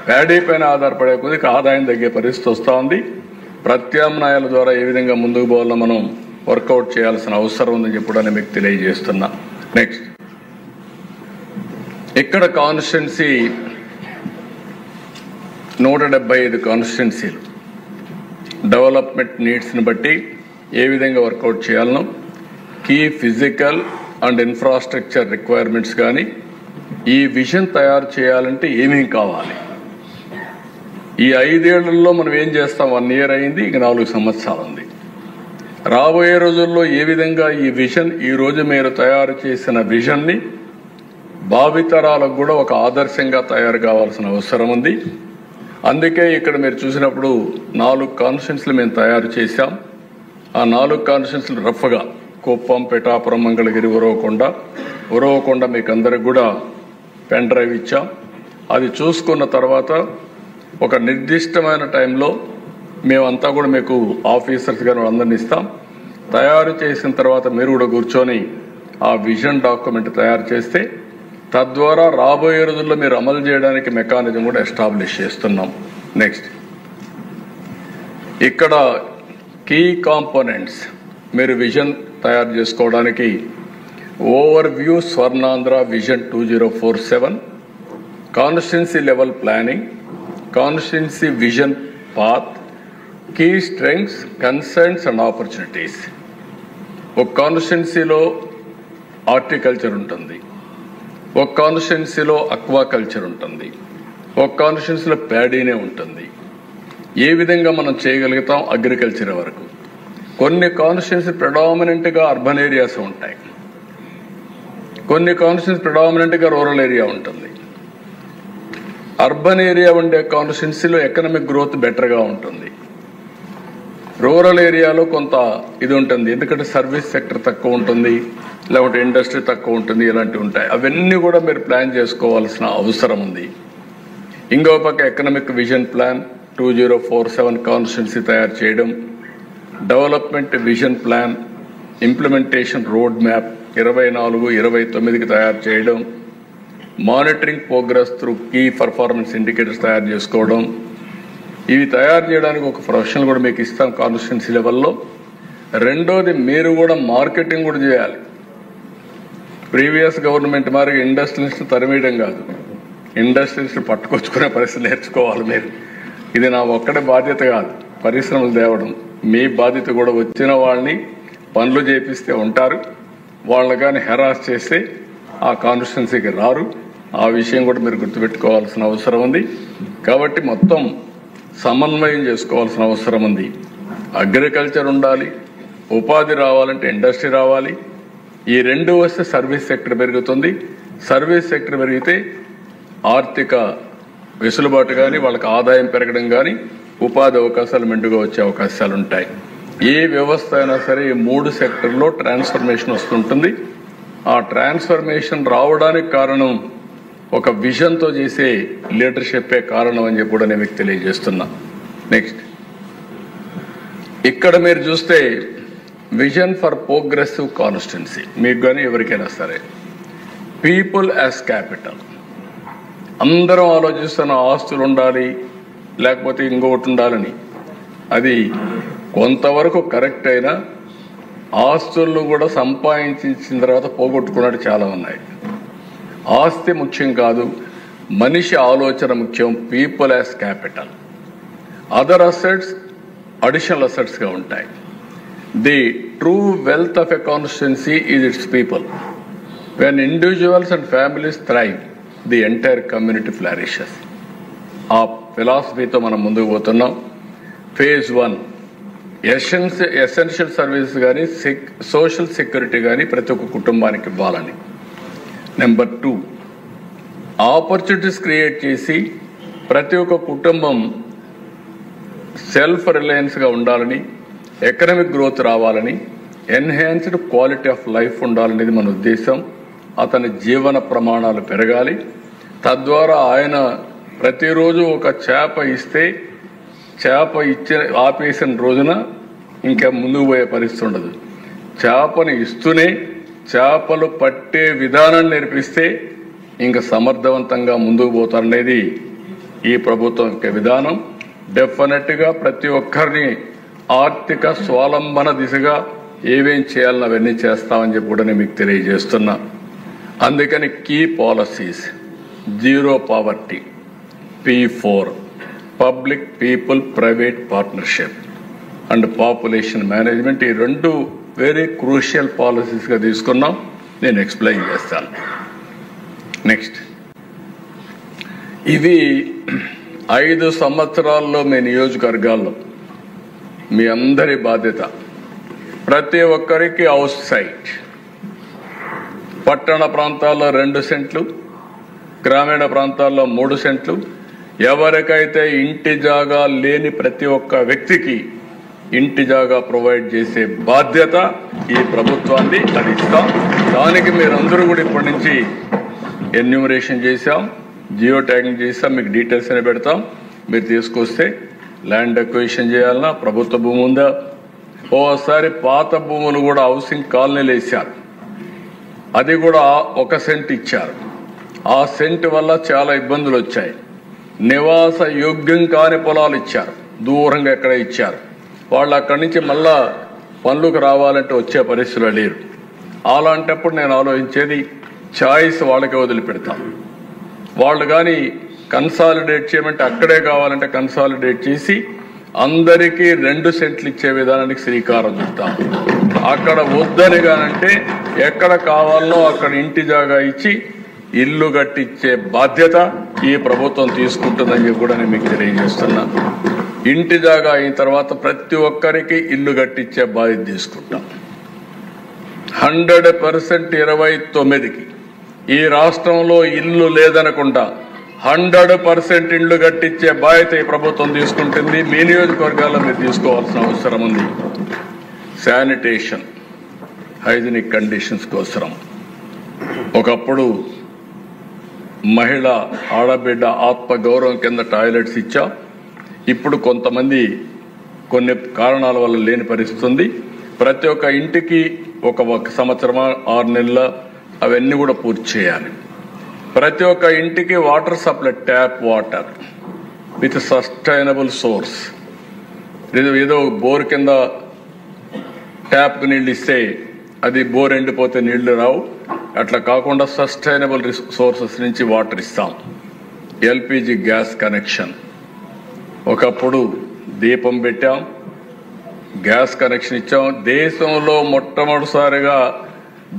ప్యాడీ పైన ఆధారపడే కొద్దిగా ఆదాయం తగ్గే పరిస్థితి వస్తూ ఉంది. ప్రత్యామ్నాయాల ద్వారా ఏ విధంగా ముందుకు పోవాలో మనం వర్కౌట్ చేయాల్సిన అవసరం ఉందని చెప్పడానికి మీకు తెలియజేస్తున్నా. నెక్స్ట్ ఇక్కడ కాన్స్టిట్యున్సీ 175 కాన్స్టిట్యున్సీలు డెవలప్మెంట్ నీడ్స్ని బట్టి ఏ విధంగా వర్కౌట్ చేయాలనో, key physical and infrastructure requirements కానీ ఈ విజన్ తయారు చేయాలంటే ఏమేం కావాలి, ఈ 5 ఏళ్లలో మనం ఏం చేస్తాం. 1 ఇయర్ అయింది, ఇంక 4 సంవత్సరాలు ఉంది. రాబోయే రోజుల్లో ఏ విధంగా ఈ విజన్, ఈ రోజు మీరు తయారు చేసిన విజన్ని భావితరాలకు కూడా ఒక ఆదర్శంగా తయారు కావాల్సిన అవసరం ఉంది. అందుకే ఇక్కడ మీరు చూసినప్పుడు 4 కాన్స్టిట్యున్సీలు మేము తయారు చేశాం. ఆ 4 కాన్స్టిట్యున్సీలు రఫ్గా కుప్పం, పిఠాపురం, మంగళగిరి, ఉరవకొండ మీకు అందరికి కూడా పెన్ డ్రైవ్ ఇచ్చాం. అది చూసుకున్న తర్వాత ఒక నిర్దిష్టమైన టైంలో మేమంతా కూడా మీకు ఆఫీసర్స్ గారు అందరినీ ఇస్తాం. తయారు చేసిన తర్వాత మీరు కూడా కూర్చొని ఆ విజన్ డాక్యుమెంట్ తయారు చేస్తే తద్వారా రాబోయే రోజుల్లో మీరు అమలు చేయడానికి మెకానిజం కూడా ఎస్టాబ్లిష్ చేస్తున్నాం. నెక్స్ట్ ఇక్కడ కీ కాంపోనెంట్స్ మీరు విజన్ తయారు చేసుకోవడానికి overview Swarnandhra vision 2047, constituency level planning, constituency vision path, key strengths, concerns and opportunities. ఒక కాన్స్టిట్యున్సీలో హార్టికల్చర్ ఉంటుంది, ఒక కాన్స్టిట్యున్సీలో అక్వాకల్చర్ ఉంటుంది, ఒక కాన్స్టిట్యున్సీలో ప్యాడీనే ఉంటుంది. ఏ విధంగా మనం చేయగలుగుతాం అగ్రికల్చర్ వరకు. కొన్ని కాన్స్టిట్యున్సీ ప్రెడామినెంట్గా అర్బన్ ఏరియాస్ ఉంటాయి, కొన్ని కాన్స్టిట్యున్సీ ప్రెడామినెంట్గా రూరల్ ఏరియా ఉంటుంది. అర్బన్ ఏరియా ఉండే కాన్స్టిట్యున్సీలో ఎకనామిక్ గ్రోత్ బెటర్గా ఉంటుంది. రూరల్ ఏరియాలో కొంత ఇది ఉంటుంది, ఎందుకంటే సర్వీస్ సెక్టర్ తక్కువ ఉంటుంది, లేకుంటే ఇండస్ట్రీ తక్కువ ఉంటుంది, ఇలాంటివి ఉంటాయి. అవన్నీ కూడా మీరు ప్లాన్ చేసుకోవాల్సిన అవసరం ఉంది. ఇంకో పక్క ఎకనామిక్ విజన్ ప్లాన్ 2047 కాన్స్టిట్యున్సీ తయారు చేయడం, development vision plan implementation roadmap 24-29కి తయారు చేయడం, monitoring progress through key performance indicators తయారు చేసుకోవడం. ఇవి తయారు చేయడానికి ఒక ప్రొఫెషనల్ కూడా మీకు ఇస్తాం కాన్స్టిట్యున్సీ లెవెల్లో. రెండోది మీరు కూడా మార్కెటింగ్ కూడా చేయాలి. ప్రీవియస్ గవర్నమెంట్ మరి ఇండస్ట్రియలిస్ట్ తరిమేయడం కాదు, ఇండస్ట్రియలిస్ట్ పట్టుకొచ్చుకునే పరిస్థితి నేర్చుకోవాలి మీరు. ఇది నా ఒక్కడే బాధ్యత కాదు, పరిశ్రమలు తేవడం మీ బాధ్యత కూడా. వచ్చిన వాళ్ళని పనులు చేపిస్తే ఉంటారు, వాళ్ళని కానీ హెరాస్ చేస్తే ఆ కాన్స్టిట్యున్సీకి రారు. ఆ విషయం కూడా మీరు గుర్తుపెట్టుకోవాల్సిన అవసరం ఉంది. కాబట్టి మొత్తం సమన్వయం చేసుకోవాల్సిన అవసరం ఉంది. అగ్రికల్చర్ ఉండాలి, ఉపాధి రావాలంటే ఇండస్ట్రీ రావాలి. ఈ రెండు వస్తే సర్వీస్ సెక్టర్ పెరుగుతుంది. సర్వీస్ సెక్టర్ పెరిగితే ఆర్థిక వెసులుబాటు కానీ, వాళ్ళకి ఆదాయం పెరగడం కానీ, ఉపాధి అవకాశాలు మెండుగా వచ్చే అవకాశాలు ఉంటాయి. ఏ వ్యవస్థ అయినా సరే ఈ 3 సెక్టర్లో ట్రాన్స్ఫర్మేషన్ వస్తుంటుంది. ఆ ట్రాన్స్ఫర్మేషన్ రావడానికి కారణం ఒక విజన్తో చేసే లీడర్షిప్పే కారణం అని చెప్పి కూడా నేను మీకు తెలియజేస్తున్నా. నెక్స్ట్, ఇక్కడ మీరు చూస్తే విజన్ ఫర్ ప్రోగ్రెసివ్ కాన్స్టిట్యున్సీ మీకు కానీ ఎవరికైనా సరే, పీపుల్ యాజ్ క్యాపిటల్. అందరం ఆలోచిస్తున్న ఆస్తులు ఉండాలి లేకపోతే ఇంకొకటి ఉండాలని. అది కొంతవరకు కరెక్ట్ అయినా ఆస్తులను కూడా సంపాదించిన తర్వాత పోగొట్టుకున్నట్టు చాలా ఉన్నాయి. ఆస్తి ముఖ్యం కాదు, మనిషి ఆలోచన ముఖ్యం. People as capital. Other assets additional అసెట్స్గా ఉంటాయి. The true wealth of a constituency is its people. When individuals and families thrive, the entire community flourishes. ఆ ఫిలాసఫీతో మనం ముందుకు పోతున్నాం. ఫేజ్ 1 ఎసెన్షియల్ సర్వీసెస్ కానీ, సోషల్ సెక్యూరిటీ కానీ ప్రతి ఒక్క కుటుంబానికి ఇవ్వాలని. నెంబర్ 2, ఆపర్చునిటీస్ క్రియేట్ చేసి ప్రతి ఒక్క కుటుంబం సెల్ఫ్ రిలయన్స్గా ఉండాలని, ఎకనామిక్ గ్రోత్ రావాలని, ఎన్హాన్స్డ్ క్వాలిటీ ఆఫ్ లైఫ్ ఉండాలనేది మన ఉద్దేశం. అతని జీవన ప్రమాణాలు పెరగాలి. తద్వారా ఆయన ప్రతిరోజు ఒక చేప ఇస్తే, చేప ఆపేసిన రోజున ఇంకా ముందుకు పోయే పరిస్థితి ఉండదు. చేపని ఇస్తూనే చేపలు పట్టే విధానాన్ని నేర్పిస్తే ఇంకా సమర్థవంతంగా ముందుకు పోతారనేది ఈ ప్రభుత్వం యొక్క విధానం. డెఫినెట్గా ప్రతి ఒక్కరిని ఆర్థిక స్వావలంబన దిశగా ఏమేం చేయాలని అవన్నీ చేస్తామని చెప్పి కూడా నేను మీకు తెలియజేస్తున్నా. అందుకని key policies, zero poverty, P4 public people private partnership and population management. ఈ 2 వెరీ క్రూషియల్ పాలసీస్గా తీసుకున్నాం. నేను ఎక్స్ప్లెయిన్ చేస్తాను. నెక్స్ట్, ఇవి 5 సంవత్సరాల్లో మీ నియోజకవర్గాల్లో మీ అందరి బాధ్యత. ప్రతి ఒక్కరికి హౌస్ సైట్. పట్టణ ప్రాంతాల్లో 2 సెంట్లు, గ్రామీణ ప్రాంతాల్లో 3 సెంట్లు. ఎవరికైతే ఇంటి జాగా లేని ప్రతి ఒక్క వ్యక్తికి ఇంటి జాగా ప్రొవైడ్ చేసే బాధ్యత ఈ ప్రభుత్వాన్ని. అది ఇస్తాం. దానికి మీరందరూ కూడా ఇప్పటి నుంచి ఎన్యూమరేషన్ చేశాం, జియో ట్యాగింగ్ చేసాం, మీకు డీటెయిల్స్ అని పెడతాం. మీరు తీసుకొస్తే ల్యాండ్ అక్విజిషన్ చేయాలన్నా, ప్రభుత్వ భూమి ఉందా, ఓసారి పాత భూములు కూడా హౌసింగ్ కాలనీలు వేశారు, అది కూడా 1 సెంట్ ఇచ్చారు. ఆ సెంట్ వల్ల చాలా ఇబ్బందులు వచ్చాయి. నివాస యోగ్యం కాని పొలాలు ఇచ్చారు, దూరంగా ఎక్కడ ఇచ్చారు. వాళ్ళు అక్కడి నుంచి మళ్ళా పనులకు రావాలంటే వచ్చే పరిస్థితులు లేరు. అలాంటప్పుడు నేను ఆలోచించేది చాయిస్ వాళ్ళకే వదిలిపెడతాం. వాళ్ళు కానీ కన్సాలిడేట్ చేయమంటే అక్కడే కావాలంటే కన్సాలిడేట్ చేసి అందరికీ 2 సెంట్లు ఇచ్చే విధానానికి శ్రీకారం చుడతాం. అక్కడ వద్దని కానంటే ఎక్కడ కావాలనో అక్కడ ఇంటి జాగా ఇచ్చి ఇల్లు కట్టించే బాధ్యత ఈ ప్రభుత్వం తీసుకుంటుందని కూడా నేను మీకు తెలియజేస్తున్నా. ఇంటి జాగా అయిన తర్వాత ప్రతి ఒక్కరికి ఇల్లు కట్టించే బాధ్యత తీసుకుంటాం. 100% 29కి ఈ రాష్ట్రంలో ఇల్లు లేదనకుండా 100% ఇళ్లు కట్టించే బాధ్యత ఈ ప్రభుత్వం తీసుకుంటుంది. మీ నియోజకవర్గాల్లో మీరు తీసుకోవాల్సిన అవసరం ఉంది. శానిటేషన్, హైజీనిక్ కండిషన్స్ కోసరం ఒకప్పుడు మహిళ ఆడబిడ్డ ఆత్మగౌరవం కింద టాయిలెట్స్ ఇచ్చాం. ఇప్పుడు కొంతమంది కొన్ని కారణాల వల్ల లేని పరిస్థితి ఉంది. ప్రతి ఒక్క ఇంటికి ఒక సంవత్సరమా 6 నెలల అవన్నీ కూడా పూర్తి చేయాలి. ప్రతి ఒక్క ఇంటికి water supply, tap water with sustainable source. ఏదో బోర్ కింద ట్యాప్కి నీళ్ళు ఇస్తే అది బోర్ ఎండిపోతే నీళ్లు రావు. అట్లా కాకుండా సస్టైనబుల్ సోర్సెస్ నుంచి వాటర్ ఇస్తాం. ఎల్పిజి గ్యాస్ కనెక్షన్, ఒకప్పుడు దీపం పెట్టాం, గ్యాస్ కనెక్షన్ ఇచ్చాం. దేశంలో మొట్టమొదటిసారిగా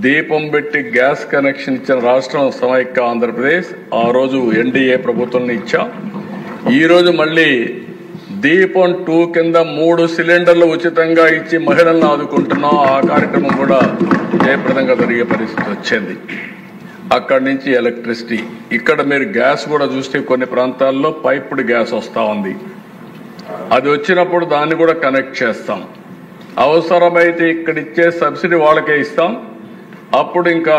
దీపం పెట్టి గ్యాస్ కనెక్షన్ ఇచ్చిన రాష్ట్రం సమైక్య ఆంధ్రప్రదేశ్. ఆ రోజు ఎన్డీఏ ప్రభుత్వం ఇచ్చాం. ఈరోజు మళ్ళీ దీపం 2 కింద 3 సిలిండర్లు ఉచితంగా ఇచ్చి మహిళలను ఆదుకుంటున్నాం. ఆ కార్యక్రమం కూడా జయప్రదంగా జరిగే పరిస్థితి వచ్చింది. అక్కడి నుంచి ఎలక్ట్రిసిటీ. ఇక్కడ మీరు గ్యాస్ కూడా చూస్తే కొన్ని ప్రాంతాల్లో పైప్డ్ గ్యాస్ వస్తూ ఉంది. అది వచ్చినప్పుడు దాన్ని కూడా కనెక్ట్ చేస్తాం. అవసరమైతే ఇక్కడ ఇచ్చే సబ్సిడీ వాళ్ళకే ఇస్తాం. అప్పుడు ఇంకా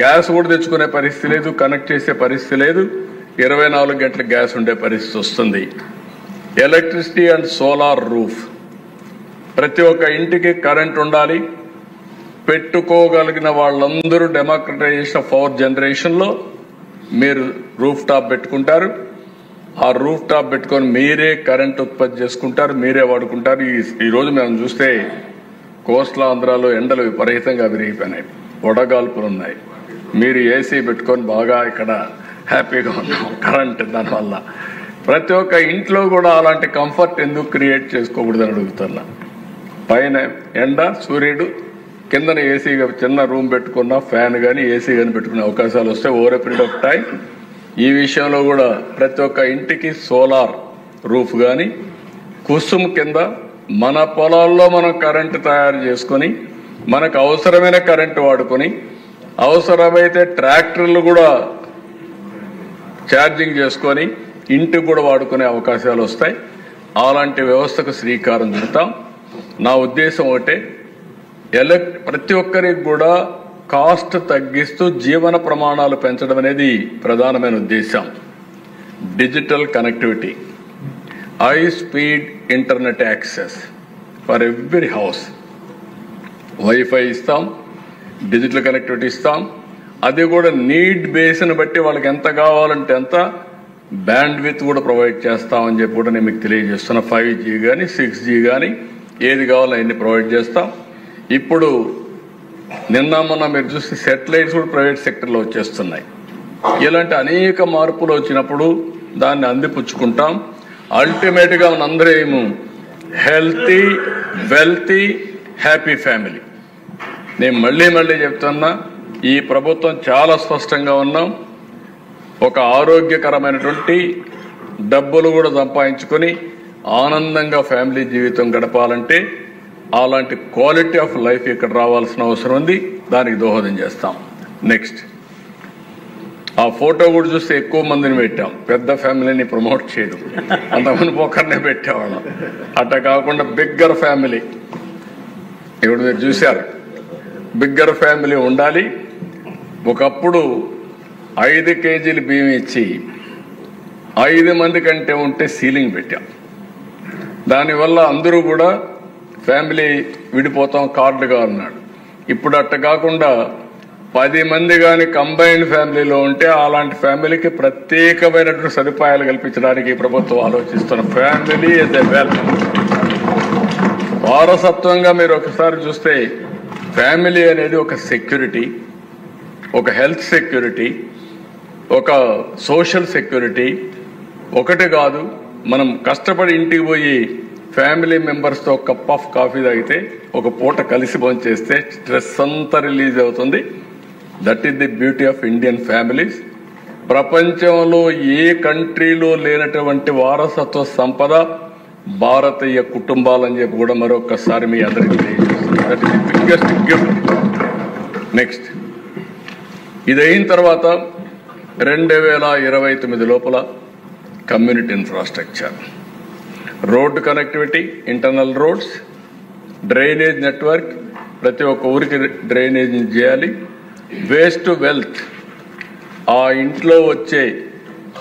గ్యాస్ కూడా తెచ్చుకునే పరిస్థితి లేదు, కనెక్ట్ చేసే పరిస్థితి లేదు. 24 గంటల గ్యాస్ ఉండే పరిస్థితి వస్తుంది. ఎలక్ట్రిసిటీ అండ్ సోలార్ రూఫ్, ప్రతి ఒక్క ఇంటికి కరెంట్ ఉండాలి. పెట్టుకోగలిగిన వాళ్ళందరూ డెమోక్రటైజేషన్ ఆఫ్ పవర్ జనరేషన్లో మీరు రూఫ్ టాప్ పెట్టుకుంటారు. ఆ రూఫ్ టాప్ పెట్టుకొని మీరే కరెంట్ ఉత్పత్తి చేసుకుంటారు, మీరే వాడుకుంటారు. ఈరోజు మేము చూస్తే కోస్టల్ ఆంధ్రాలో ఎండలు విపరీతంగా విరిగిపోయినాయి, వడగాల్పులు ఉన్నాయి. మీరు ఏసీ పెట్టుకొని బాగా ఇక్కడ హ్యాపీగా ఉన్నాం కరెంట్ దానివల్ల. ప్రతి ఒక్క ఇంట్లో కూడా అలాంటి కంఫర్ట్ ఎందుకు క్రియేట్ చేసుకోకూడదని అడుగుతున్నా. పైన ఎండ, సూర్యుడు, కిందన ఏసీగా చిన్న రూమ్ పెట్టుకున్నా ఫ్యాన్ కానీ ఏసీ కానీ పెట్టుకునే అవకాశాలు వస్తే ఓవర్ పీరియడ్ ఆఫ్ టైం. ఈ విషయంలో కూడా ప్రతి ఒక్క ఇంటికి సోలార్ రూఫ్ కానీ, కుసుమ్ కింద మన పొలాల్లో మనం కరెంటు తయారు చేసుకొని మనకు అవసరమైన కరెంటు వాడుకొని, అవసరమైతే ట్రాక్టర్లు కూడా ఛార్జింగ్ చేసుకొని ఇంటికి కూడా వాడుకునే అవకాశాలు వస్తాయి. అలాంటి వ్యవస్థకు శ్రీకారం చుడతాం. నా ఉద్దేశం ఒకటే, ప్రతి ఒక్కరికి కూడా కాస్ట్ తగ్గిస్తూ జీవన ప్రమాణాలు పెంచడం అనేది ప్రధానమైన ఉద్దేశం. Digital connectivity, high speed internet access for every house. Wifi ఇస్తాం, డిజిటల్ కనెక్టివిటీ ఇస్తాం. అది కూడా నీడ్ బేస్ని బట్టి వాళ్ళకి ఎంత కావాలంటే ఎంత బ్యాండ్ విత్ కూడా ప్రొవైడ్ చేస్తామని చెప్పి కూడా నేను మీకు తెలియజేస్తున్నా. 5G కానీ 6G కానీ ఏది కావాలో అన్ని ప్రొవైడ్ చేస్తాం. ఇప్పుడు నిన్న మొన్న మీరు చూస్తే సెటిలైట్స్ కూడా ప్రైవేట్ సెక్టర్లో వచ్చేస్తున్నాయి. ఇలాంటి అనేక మార్పులు వచ్చినప్పుడు దాన్ని అందిపుచ్చుకుంటాం. అల్టిమేట్గా మనందరూ హెల్తీ, వెల్తీ, హ్యాపీ ఫ్యామిలీ. నేను మళ్ళీ చెప్తున్నా, ఈ ప్రభుత్వం చాలా స్పష్టంగా ఉన్నాం. ఒక ఆరోగ్యకరమైనటువంటి డబ్బులు కూడా సంపాదించుకొని ఆనందంగా ఫ్యామిలీ జీవితం గడపాలంటే అలాంటి క్వాలిటీ ఆఫ్ లైఫ్ ఇక్కడ రావాల్సిన అవసరం ఉంది. దానికి దోహదం చేస్తాం. నెక్స్ట్, ఆ ఫోటో కూడా చూస్తే ఎక్కువ మందిని పెట్టాం. పెద్ద ఫ్యామిలీని ప్రమోట్ చేయడం, అంతమంది ఒకరినే పెట్టేవాళ్ళం. అట్లా కాకుండా బిగ్గర్ ఫ్యామిలీ, ఇప్పుడు మీరు చూశారు, బిగ్గర్ ఫ్యామిలీ ఉండాలి. ఒకప్పుడు 5 కేజీలు బియ్యం ఇచ్చి 5 మంది కంటే ఉంటే సీలింగ్ పెట్టాం. దానివల్ల అందరూ కూడా ఫ్యామిలీ విడిపోతాం, కార్డుగా అన్నాడు. ఇప్పుడు అట్ట కాకుండా 10 మంది కానీ కంబైన్డ్ ఫ్యామిలీలో ఉంటే అలాంటి ఫ్యామిలీకి ప్రత్యేకమైనటువంటి సదుపాయాలు కల్పించడానికి ప్రభుత్వం ఆలోచిస్తున్న. Family is a wealth. వారసత్వంగా మీరు ఒకసారి చూస్తే ఫ్యామిలీ అనేది ఒక సెక్యూరిటీ, ఒక హెల్త్ సెక్యూరిటీ, ఒక సోషల్ సెక్యూరిటీ. ఒకటి కాదు, మనం కష్టపడి ఇంటికి పోయి ఫ్యామిలీ మెంబర్స్తో కప్ ఆఫ్ కాఫీ తాగితే, ఒక పూట కలిసి భోంచేస్తే స్ట్రెస్ అంతా రిలీజ్ అవుతుంది. That is the beauty of Indian families. ప్రపంచంలో ఏ కంట్రీలో లేనటువంటి వారసత్వ సంపద భారతీయ కుటుంబాలని చెప్పి కూడా మరొకసారి మీ అందరికీ తెలియజేస్తుంది. That is the biggest gift. Next, ఇది అయిన తర్వాత 2029 లోపల community infrastructure, road connectivity, internal roads, drainage network, ప్రతి ఒక్క ఊరికి డ్రైనేజ్ చేయాలి. వేస్ట్ టు వెల్త్, ఆ ఇంట్లో వచ్చే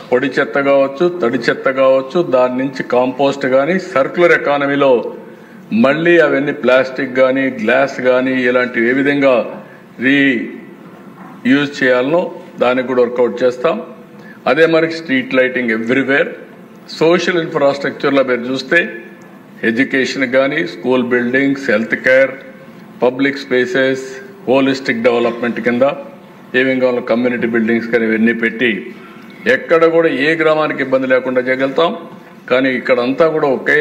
పొడి చెత్త కావచ్చు, తడి చెత్త కావచ్చు, దాని నుంచి కాంపోస్ట్ కానీ, సర్క్యులర్ ఎకానమీలో మళ్ళీ అవన్నీ ప్లాస్టిక్ కానీ, గ్లాస్ కానీ ఇలాంటివి ఏ విధంగా యూజ్ చేయాలనో దానికి కూడా వర్కౌట్ చేస్తాం. అదే మరి స్ట్రీట్ లైటింగ్ ఎవ్రీవేర్. సోషల్ ఇన్ఫ్రాస్ట్రక్చర్లో మీరు చూస్తే ఎడ్యుకేషన్ కానీ, school buildings, health care, public spaces, holistic development కింద ఏమేం కావాలో కమ్యూనిటీ బిల్డింగ్స్ కానీ ఇవన్నీ పెట్టి ఎక్కడ కూడా ఏ గ్రామానికి ఇబ్బంది లేకుండా చేయగలుగుతాం. కానీ ఇక్కడంతా కూడా ఒకే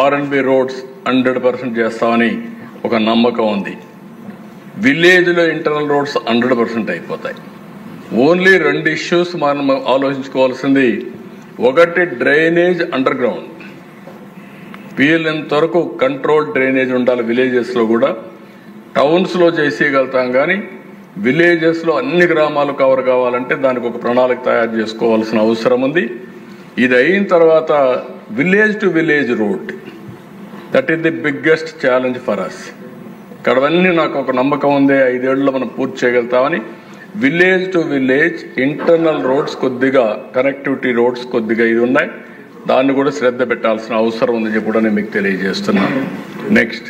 R&B రోడ్స్ 100% చేస్తామని ఒక నమ్మకం ఉంది. విలేజ్లో ఇంటర్నల్ రోడ్స్ 100% అయిపోతాయి. ఓన్లీ 2 ఇష్యూస్ మనం ఆలోచించుకోవాల్సింది. ఒకటి డ్రైనేజ్ అండర్ గ్రౌండ్, వీళ్ళంత వరకు కంట్రోల్ డ్రైనేజ్ ఉండాలి విలేజెస్లో కూడా. టౌన్స్లో చేసేయగలుగుతాం కానీ విలేజెస్లో అన్ని గ్రామాలు కవర్ కావాలంటే దానికి ఒక ప్రణాళిక తయారు చేసుకోవాల్సిన అవసరం ఉంది. ఇది అయిన తర్వాత village to village road, that is the biggest challenge for us. ఇక్కడవన్నీ నాకు ఒక నమ్మకం ఉంది 5 ఏళ్లలో మనం పూర్తి చేయగలుగుతామని. Village to village internal roads కొద్దిగా, కనెక్టివిటీ రోడ్స్ కొద్దిగా ఇది ఉన్నాయి, దాన్ని కూడా శ్రద్ధ పెట్టాల్సిన అవసరం ఉందని చెప్పి కూడా నేను మీకు తెలియజేస్తున్నాను. నెక్స్ట్,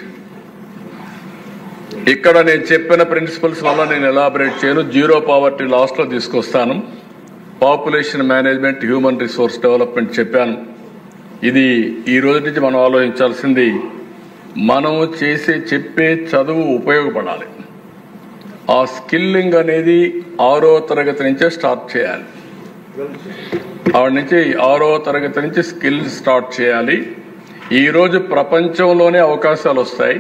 ఇక్కడ నేను చెప్పిన ప్రిన్సిపల్స్ వల్ల నేను ఎలాబరేట్ చేయను. జీరో పావర్టీ లాస్ట్లో తీసుకొస్తాను. Population management, human resource development చెప్పాను. ఇది ఈ రోజు నుంచి మనం ఆలోచించాల్సింది. మనము చెప్పే చదువు ఉపయోగపడాలి. ఆ స్కిల్లింగ్ అనేది 6వ తరగతి నుంచే స్టార్ట్ చేయాలి. ఆవిడ నుంచి 6వ తరగతి నుంచి స్కిల్ స్టార్ట్ చేయాలి. ఈరోజు ప్రపంచంలోనే అవకాశాలు వస్తాయి.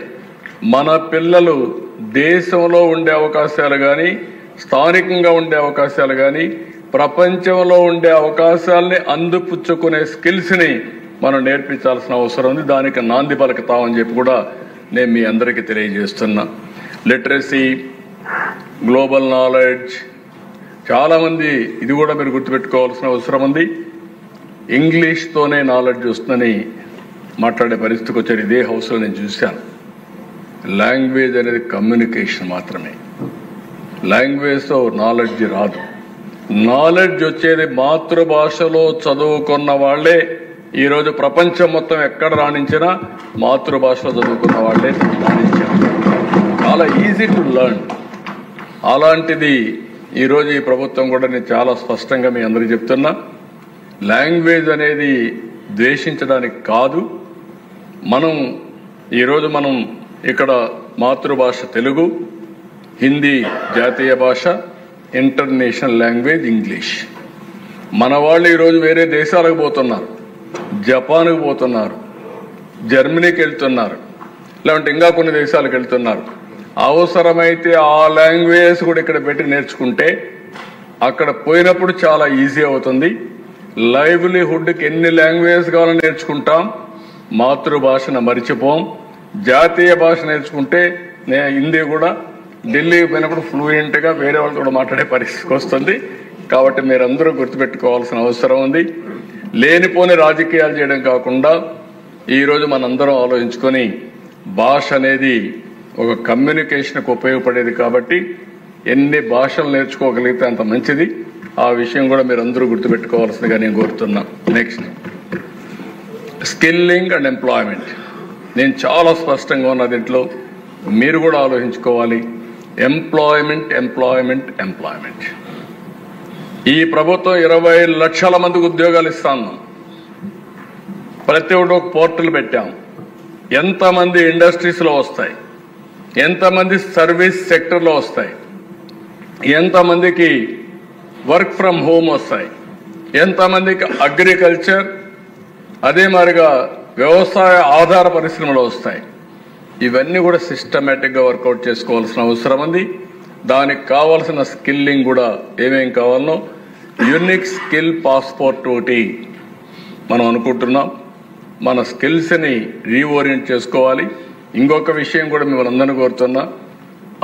మన పిల్లలు దేశంలో ఉండే అవకాశాలు కానీ, స్థానికంగా ఉండే అవకాశాలు కానీ, ప్రపంచంలో ఉండే అవకాశాలని అందిపుచ్చుకునే స్కిల్స్ని మనం నేర్పించాల్సిన అవసరం ఉంది. దానికి నాంది పలుకుతామని చెప్పి కూడా నేను మీ అందరికీ తెలియజేస్తున్నా. లిటరసీ, గ్లోబల్ నాలెడ్జ్, చాలామంది ఇది కూడా మీరు గుర్తుపెట్టుకోవాల్సిన అవసరం ఉంది. ఇంగ్లీష్తోనే నాలెడ్జ్ వస్తుందని మాట్లాడే పరిస్థితికి వచ్చారు. ఇదే హౌస్లో నేను చూశాను. లాంగ్వేజ్ అనేది కమ్యూనికేషన్ మాత్రమే. లాంగ్వేజ్తో నాలెడ్జ్ రాదు. నాలెడ్జ్ వచ్చేది మాతృభాషలో చదువుకున్న వాళ్లే. ఈరోజు ప్రపంచం మొత్తం ఎక్కడ రాణించినా మాతృభాషలో చదువుకున్న వాళ్లే రాణించారు. చాలా ఈజీ టు లెర్న్. అలాంటిది ఈరోజు ఈ ప్రభుత్వం కూడా నేను చాలా స్పష్టంగా మీ అందరికీ చెప్తున్నా. లాంగ్వేజ్ అనేది ద్వేషించడానికి కాదు. ఈరోజు మనం ఇక్కడ మాతృభాష తెలుగు, హిందీ జాతీయ భాష, ఇంటర్నేషనల్ లాంగ్వేజ్ ఇంగ్లీష్. మన వాళ్ళు ఈరోజు వేరే దేశాలకు పోతున్నారు, జపాన్కి పోతున్నారు, జర్మనీకి వెళ్తున్నారు, లేదంటే ఇంకా కొన్ని దేశాలకు వెళ్తున్నారు. అవసరమైతే ఆ లాంగ్వేజ్ కూడా ఇక్కడ పెట్టి నేర్చుకుంటే అక్కడ పోయినప్పుడు చాలా ఈజీ అవుతుంది. లైవ్లీహుడ్కి ఎన్ని లాంగ్వేజ్ కావాలని నేర్చుకుంటాం, మాతృభాషను మరిచిపోం. జాతీయ భాష నేర్చుకుంటే హిందీ కూడా ఢిల్లీకి పోయినప్పుడు ఫ్లూయెంట్గా వేరే వాళ్ళతో కూడా మాట్లాడే పరిస్థితికి వస్తుంది. కాబట్టి మీరందరూ గుర్తుపెట్టుకోవాల్సిన అవసరం ఉంది. లేనిపోని రాజకీయాలు చేయడం కాకుండా ఈరోజు మనందరం ఆలోచించుకొని భాష అనేది ఒక కమ్యూనికేషన్కు ఉపయోగపడేది కాబట్టి ఎన్ని భాషలు నేర్చుకోగలిగితే అంత మంచిది. ఆ విషయం కూడా మీరు అందరూ గుర్తుపెట్టుకోవాల్సిందిగా నేను కోరుతున్నా. Next, skilling and employment. నేను చాలా స్పష్టంగా ఉన్న దీంట్లో మీరు కూడా ఆలోచించుకోవాలి. Employment, employment, employment. ఈ ప్రభుత్వం 20 లక్షల మందికి ఉద్యోగాలు ఇస్తాను. ప్రతి ఒక్కటి ఒక పోర్టల్ పెట్టాం. ఎంతమంది ఇండస్ట్రీస్లో వస్తాయి, ఎంతమంది సర్వీస్ సెక్టర్లో వస్తాయి, ఎంతమందికి వర్క్ ఫ్రమ్ హోమ్ వస్తాయి, ఎంతమందికి అగ్రికల్చర్, అదే మాదిరిగా వ్యవసాయ ఆధార పరిశ్రమలు వస్తాయి. ఇవన్నీ కూడా సిస్టమేటిక్గా వర్కౌట్ చేసుకోవాల్సిన అవసరం ఉంది. దానికి కావాల్సిన స్కిల్లింగ్ కూడా ఏమేం కావాలనో యూనిక్ స్కిల్ పాస్పోర్ట్ ఒకటి మనం అనుకుంటున్నాం. మన స్కిల్స్ని రీఓరియంట్ చేసుకోవాలి. ఇంకొక విషయం కూడా మిమ్మల్ని అందరినీ కోరుతున్నా,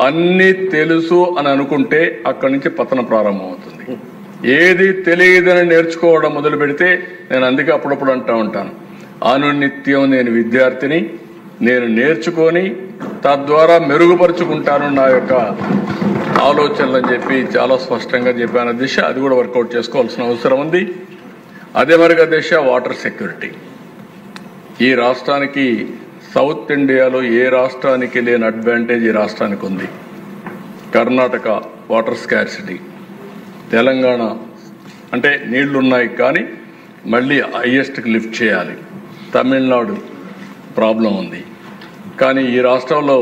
అన్నీ తెలుసు అని అనుకుంటే అక్కడి నుంచి పతనం ప్రారంభమవుతుంది. ఏది తెలియదని నేర్చుకోవడం మొదలు పెడితే, నేను అందుకే అప్పుడప్పుడు అంటూ ఉంటాను, అనునిత్యం నేను విద్యార్థిని, నేను నేర్చుకొని తద్వారా మెరుగుపరుచుకుంటాను నా యొక్క ఆలోచనలు అని చెప్పి చాలా స్పష్టంగా చెప్పాను దిశ. అది కూడా వర్కౌట్ చేసుకోవాల్సిన అవసరం ఉంది. అదే మరిగా దిశ వాటర్ సెక్యూరిటీ. ఈ రాష్ట్రానికి సౌత్ ఇండియాలో ఏ రాష్ట్రానికి లేని అడ్వాంటేజ్ ఈ రాష్ట్రానికి ఉంది. కర్ణాటక వాటర్ స్కార్సిటీ, తెలంగాణ అంటే నీళ్లున్నాయి కానీ మళ్ళీ హైయెస్ట్కి లిఫ్ట్ చేయాలి, తమిళనాడు ప్రాబ్లం ఉంది. కానీ ఈ రాష్ట్రంలో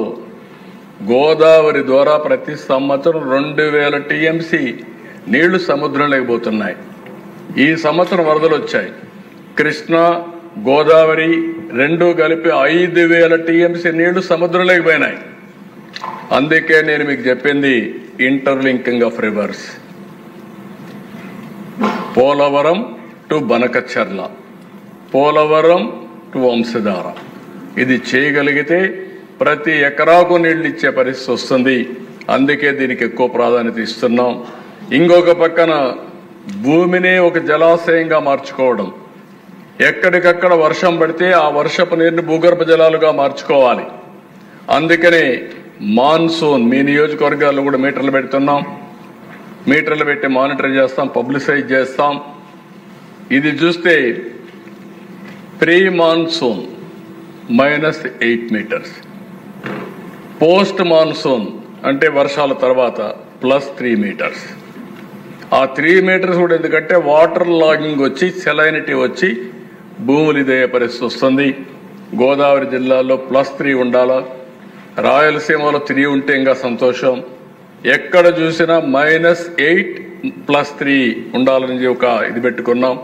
గోదావరి ద్వారా ప్రతి సంవత్సరం 2000 టీఎంసీ నీళ్లు సముద్రంలోకి పోతున్నాయి. ఈ సంవత్సరం వరదలు వచ్చాయి. కృష్ణా గోదావరి రెండు కలిపి 5000 టీఎంసీ నీళ్లు సముద్రంలోకి పోయినాయి. అందుకే నేను మీకు చెప్పింది interlinking of reverse, Polavaram to Banakacherla, Polavaram to Vamsadhara. ఇది చేయగలిగితే ప్రతి ఎకరాకు నీళ్లు ఇచ్చే పరిస్థితి వస్తుంది. అందుకే దీనికి ఎక్కువ ప్రాధాన్యత ఇస్తున్నాం. ఇంకొక పక్కన భూమిని ఒక జలాశయంగా మార్చుకోవడం, ఎక్కడికక్కడ వర్షం పడితే ఆ వర్షపు నీరుని భూగర్భ జలాలుగా మార్చుకోవాలి. అందుకనే మాన్సూన్ మీ నియోజకవర్గాల్లో కూడా మీటర్లు పెడుతున్నాం. మీటర్లు పెట్టి మానిటర్ చేస్తాం, పబ్లిసైజ్ చేస్తాం. ఇది చూస్తే pre monsoon -8 metres, post monsoon అంటే వర్షాల తర్వాత +3 మీటర్స్. ఆ 3 మీటర్స్ కూడా ఎందుకంటే వాటర్ లాగింగ్ వచ్చి సెలైనిటీ వచ్చి భూములు ఇదే పరిస్థితి వస్తుంది. గోదావరి జిల్లాలో +3 ఉండాలా, రాయలసీమలో 3 ఉంటే ఇంకా సంతోషం. ఎక్కడ చూసినా -8 +3 ఉండాలని ఒక ఇది పెట్టుకున్నాం.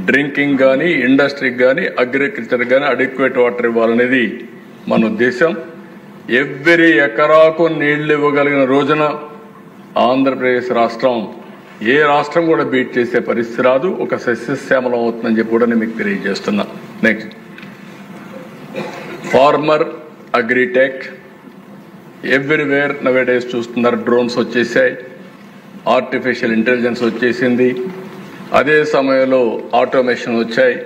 డ్రింకింగ్ కానీ, ఇండస్ట్రీకి కానీ, అగ్రికల్చర్ కానీ అడిక్వేట్ వాటర్ ఇవ్వాలనేది మన ఉద్దేశం. ఎవ్రీ ఎకరాకు నీళ్లు ఇవ్వగలిగిన రోజున ఆంధ్రప్రదేశ్ రాష్ట్రం ఏ రాష్ట్రం కూడా బీట్ చేసే పరిస్థితి రాదు, ఒక సస్యశ్యామలం అవుతుందని చెప్పి కూడా నేను మీకు తెలియజేస్తున్నా. Next farmer agritech, everywhere nowadays చూస్తున్నారు, డ్రోన్స్ వచ్చేసాయి, ఆర్టిఫిషియల్ ఇంటెలిజెన్స్ వచ్చేసింది, అదే సమయంలో ఆటోమేషన్ వచ్చాయి.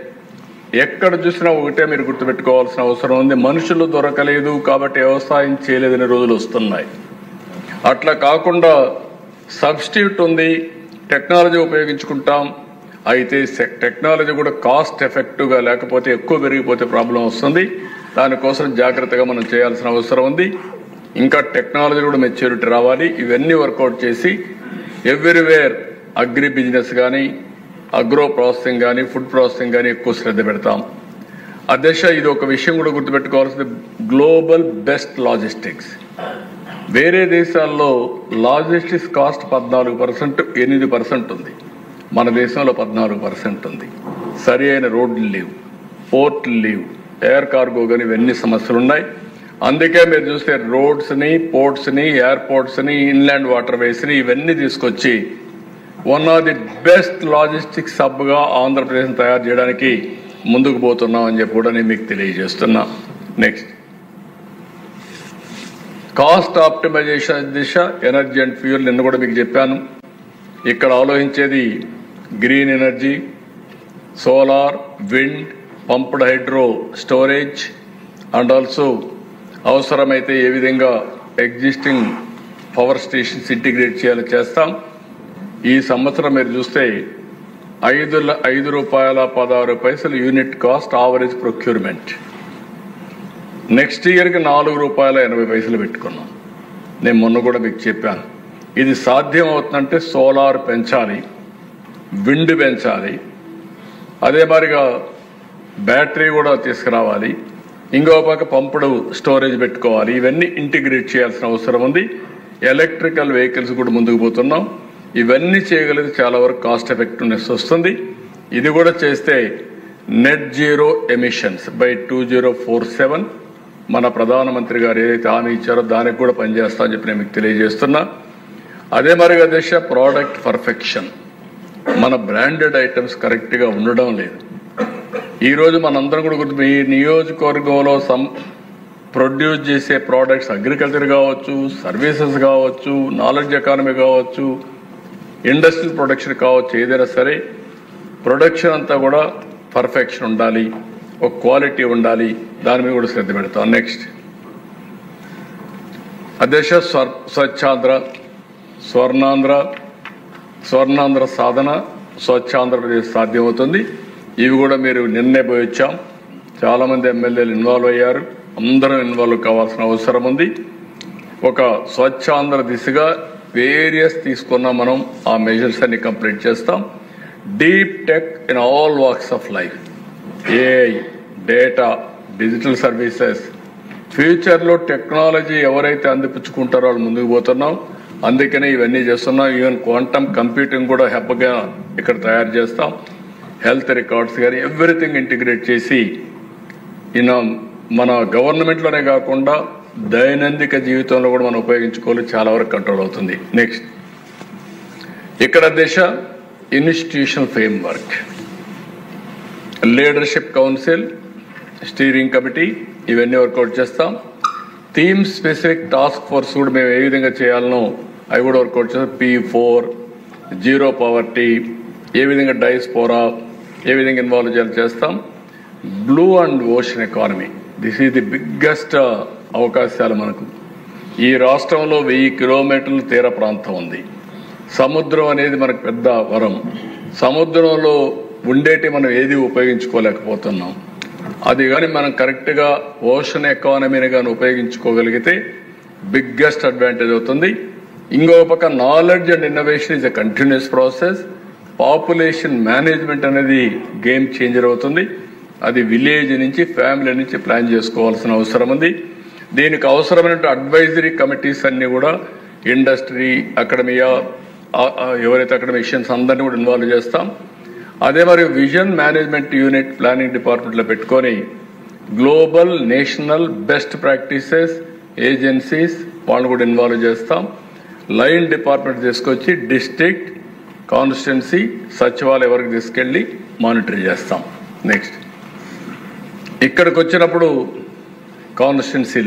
ఎక్కడ చూసినా ఒకటే మీరు గుర్తుపెట్టుకోవాల్సిన అవసరం ఉంది, మనుషులు దొరకలేదు కాబట్టి వ్యవసాయం చేయలేదనే రోజులు వస్తున్నాయి. అట్లా కాకుండా సబ్స్టిట్యూట్ ఉంది, టెక్నాలజీ ఉపయోగించుకుంటాం. అయితే టెక్నాలజీ కూడా కాస్ట్ ఎఫెక్టివ్గా లేకపోతే ఎక్కువ పెరిగిపోతే ప్రాబ్లం వస్తుంది. దానికోసం జాగ్రత్తగా మనం చేయాల్సిన అవసరం ఉంది. ఇంకా టెక్నాలజీ కూడా మెచ్యూరిటీ రావాలి. ఇవన్నీ వర్కౌట్ చేసి ఎవ్రీవేర్ అగ్రి బిజినెస్ కానీ, అగ్రో ప్రాసెసింగ్ కానీ, ఫుడ్ ప్రాసెసింగ్ కానీ ఎక్కువ శ్రద్ధ పెడతాం. అధ్యక్ష, ఇది ఒక విషయం కూడా గుర్తుపెట్టుకోవాల్సింది, గ్లోబల్ బెస్ట్ లాజిస్టిక్స్. వేరే దేశాల్లో లాజిస్టిక్స్ కాస్ట్ 14%, 8% ఉంది. మన దేశంలో 14% ఉంది. సరి అయిన రోడ్లు లేవు, పోర్ట్లు లేవు, ఎయిర్ కార్గో కానీ ఇవన్నీ సమస్యలు ఉన్నాయి. అందుకే మీరు చూస్తే రోడ్స్ని, పోర్ట్స్ని, ఎయిర్పోర్ట్స్ని, ఇన్లాండ్ వాటర్ వేస్ని ఇవన్నీ తీసుకొచ్చి one of the best logistics హబ్గా ఆంధ్రప్రదేశ్ తయారు చేయడానికి ముందుకు పోతున్నాం అని చెప్పి కూడా నేను మీకు తెలియజేస్తున్నా. నెక్స్ట్ కాస్ట్ ఆప్టిమైజేషన్ దిశ, ఎనర్జీ అండ్ ఫ్యూయల్ నిన్న కూడా మీకు చెప్పాను. ఇక్కడ ఆలోచించేది green energy, solar, wind, pumped hydro storage and also అవసరమైతే ఏ విధంగా ఎగ్జిస్టింగ్ పవర్ స్టేషన్స్ ఇంటిగ్రేట్ చేయాలో చేస్తాం. ఈ సంవత్సరం మీరు చూస్తే ₹5.16 unit cost average procurement. Next ఇయర్కి ₹4.80 పెట్టుకున్నాం. నేను మొన్న కూడా మీకు చెప్పాను, ఇది సాధ్యం అవుతుందంటే సోలార్ పెంచాలి, విండ్ పెంచాలి, అదే మాదిరిగా బ్యాటరీ కూడా తీసుకురావాలి, ఇంకో పక్క పంపుడు స్టోరేజ్ పెట్టుకోవాలి. ఇవన్నీ ఇంటిగ్రేట్ చేయాల్సిన అవసరం ఉంది. ఎలక్ట్రికల్ వెహికల్స్ కూడా ముందుకు పోతున్నాం. ఇవన్నీ చేయగలిగితే చాలా వరకు కాస్ట్ ఎఫెక్టివ్నెస్ వస్తుంది. ఇది కూడా చేస్తే నెట్ జీరో ఎమిషన్స్ బై 2047 మన ప్రధానమంత్రి గారు ఏదైతే హామీ ఇచ్చారో దానికి కూడా పనిచేస్తా అని చెప్పి నేను మీకు తెలియజేస్తున్నా. అదే మరి అధ్యక్ష ప్రోడక్ట్ పర్ఫెక్షన్, మన బ్రాండెడ్ ఐటమ్స్ కరెక్ట్గా ఉండడం లేదు. ఈరోజు మనందరం కూడా గుర్తు, ఈ నియోజకవర్గంలో ప్రొడ్యూస్ చేసే ప్రోడక్ట్స్ అగ్రికల్చర్ కావచ్చు, సర్వీసెస్ కావచ్చు, నాలెడ్జ్ ఎకానమీ కావచ్చు, ఇండస్ట్రియల్ ప్రొడక్షన్ కావచ్చు, ఏదైనా సరే ప్రొడక్షన్ అంతా కూడా పర్ఫెక్షన్ ఉండాలి, ఒక క్వాలిటీ ఉండాలి. దాని మీద కూడా శ్రద్ధ పెడతాం. నెక్స్ట్ అధ్యక్ష స్వచ్ఛాంధ్ర, స్వర్ణాంధ్ర సాధన, స్వచ్ఛాంధ్రప్రదేశ్ సాధ్యమవుతుంది. ఇవి కూడా మీరు నిన్నే పోయి వచ్చాం. చాలామంది ఎమ్మెల్యేలు ఇన్వాల్వ్ అయ్యారు. అందరం ఇన్వాల్వ్ కావాల్సిన అవసరం ఉంది. ఒక స్వచ్ఛాంధ్ర దిశగా వేరియస్ తీసుకున్నాం. మనం ఆ మెజర్స్ అన్ని కంప్లీట్ చేస్తాం. Deep tech in all walks of life, AI, data, digital services. ఫ్యూచర్లో టెక్నాలజీ ఎవరైతే అందిపుచ్చుకుంటారో వాళ్ళు ముందుకు పోతున్నాం. అందుకనే ఇవన్నీ చేస్తున్నాం. ఈవెన్ క్వాంటమ్ కంప్యూటింగ్ కూడా హెబ్గా ఇక్కడ తయారు చేస్తాం. హెల్త్ రికార్డ్స్ కానీ ఎవ్రీథింగ్ ఇంటిగ్రేట్ చేసి మన గవర్నమెంట్లోనే కాకుండా దైనందిక జీవితంలో కూడా మనం ఉపయోగించుకోవాలి. చాలా వరకు కంట్రోల్ అవుతుంది. నెక్స్ట్ ఇక్కడ దిశ institutional framework, leadership council, steering committee, ఇవన్నీ వర్కౌట్ చేస్తాం. థీమ్ స్పెసిఫిక్ టాస్క్ ఫోర్స్ కూడా మేము ఏ విధంగా చేయాలనో అవి కూడా వర్కౌట్ చేస్తాం. P4, జీరో పవర్టీ, ఏ విధంగా డైస్పోరా ఏ విధంగా ఇన్వాల్వ్ చేస్తాం. Blue and ocean economy, this is the biggest అవకాశాలు మనకు. ఈ రాష్ట్రంలో 1000 కిలోమీటర్ల తీర ప్రాంతం ఉంది. సముద్రం అనేది మనకు పెద్ద వరం. సముద్రంలో ఉండేటి మనం ఏది ఉపయోగించుకోలేకపోతున్నాం. అది కానీ మనం కరెక్ట్గా ఓషన్ ఎకానమీని కానీ ఉపయోగించుకోగలిగితే బిగ్గెస్ట్ అడ్వాంటేజ్ అవుతుంది. ఇంకొక పక్క knowledge and innovation is a continuous process. Population management అనేది గేమ్ చేంజర్ అవుతుంది. అది విలేజ్ నుంచి, ఫ్యామిలీ నుంచి ప్లాన్ చేసుకోవాల్సిన అవసరం ఉంది. దీనికి అవసరమైన అడ్వైజరీ కమిటీస్ అన్ని కూడా ఇండస్ట్రీ, అకాడమియా, ఎవరైతే అకాడమిషియన్స్ అందరినీ కూడా ఇన్వాల్వ్ చేస్తాం. అదే మరి విజన్ మేనేజ్మెంట్ యూనిట్ ప్లానింగ్ డిపార్ట్మెంట్లో పెట్టుకొని global, national best practices agencies వాళ్ళని కూడా ఇన్వాల్వ్ చేస్తాం. లైన్ డిపార్ట్మెంట్ తీసుకొచ్చి డిస్ట్రిక్ట్, కాన్స్టిట్యున్సీ, సచివాలయం వరకు తీసుకెళ్లి మానిటర్ చేస్తాం. నెక్స్ట్ ఇక్కడికి వచ్చినప్పుడు కాన్స్టిట్యున్సీ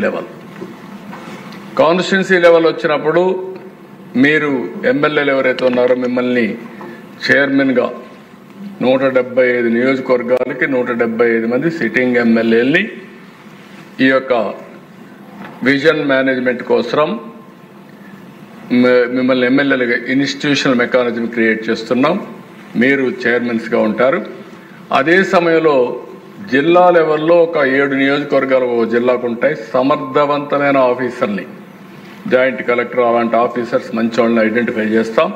లెవెల్ వచ్చినప్పుడు మీరు ఎమ్మెల్యేలు ఎవరైతే ఉన్నారో మిమ్మల్ని చైర్మన్గా 175 నియోజకవర్గాలకి 175 మంది సిట్టింగ్ ఎమ్మెల్యేలని ఈ యొక్క విజన్ మేనేజ్మెంట్ కోసం మిమ్మల్ని ఎమ్మెల్యేలుగా ఇన్స్టిట్యూషనల్ మెకానిజం క్రియేట్ చేస్తున్నాం. మీరు చైర్మన్స్గా ఉంటారు. అదే సమయంలో జిల్లా లెవెల్లో ఒక 7 నియోజకవర్గాలు జిల్లాకు ఉంటాయి. సమర్థవంతమైన ఆఫీసర్ని, జాయింట్ కలెక్టర్ అలాంటి ఆఫీసర్స్ మంచి వాళ్ళని ఐడెంటిఫై చేస్తాం.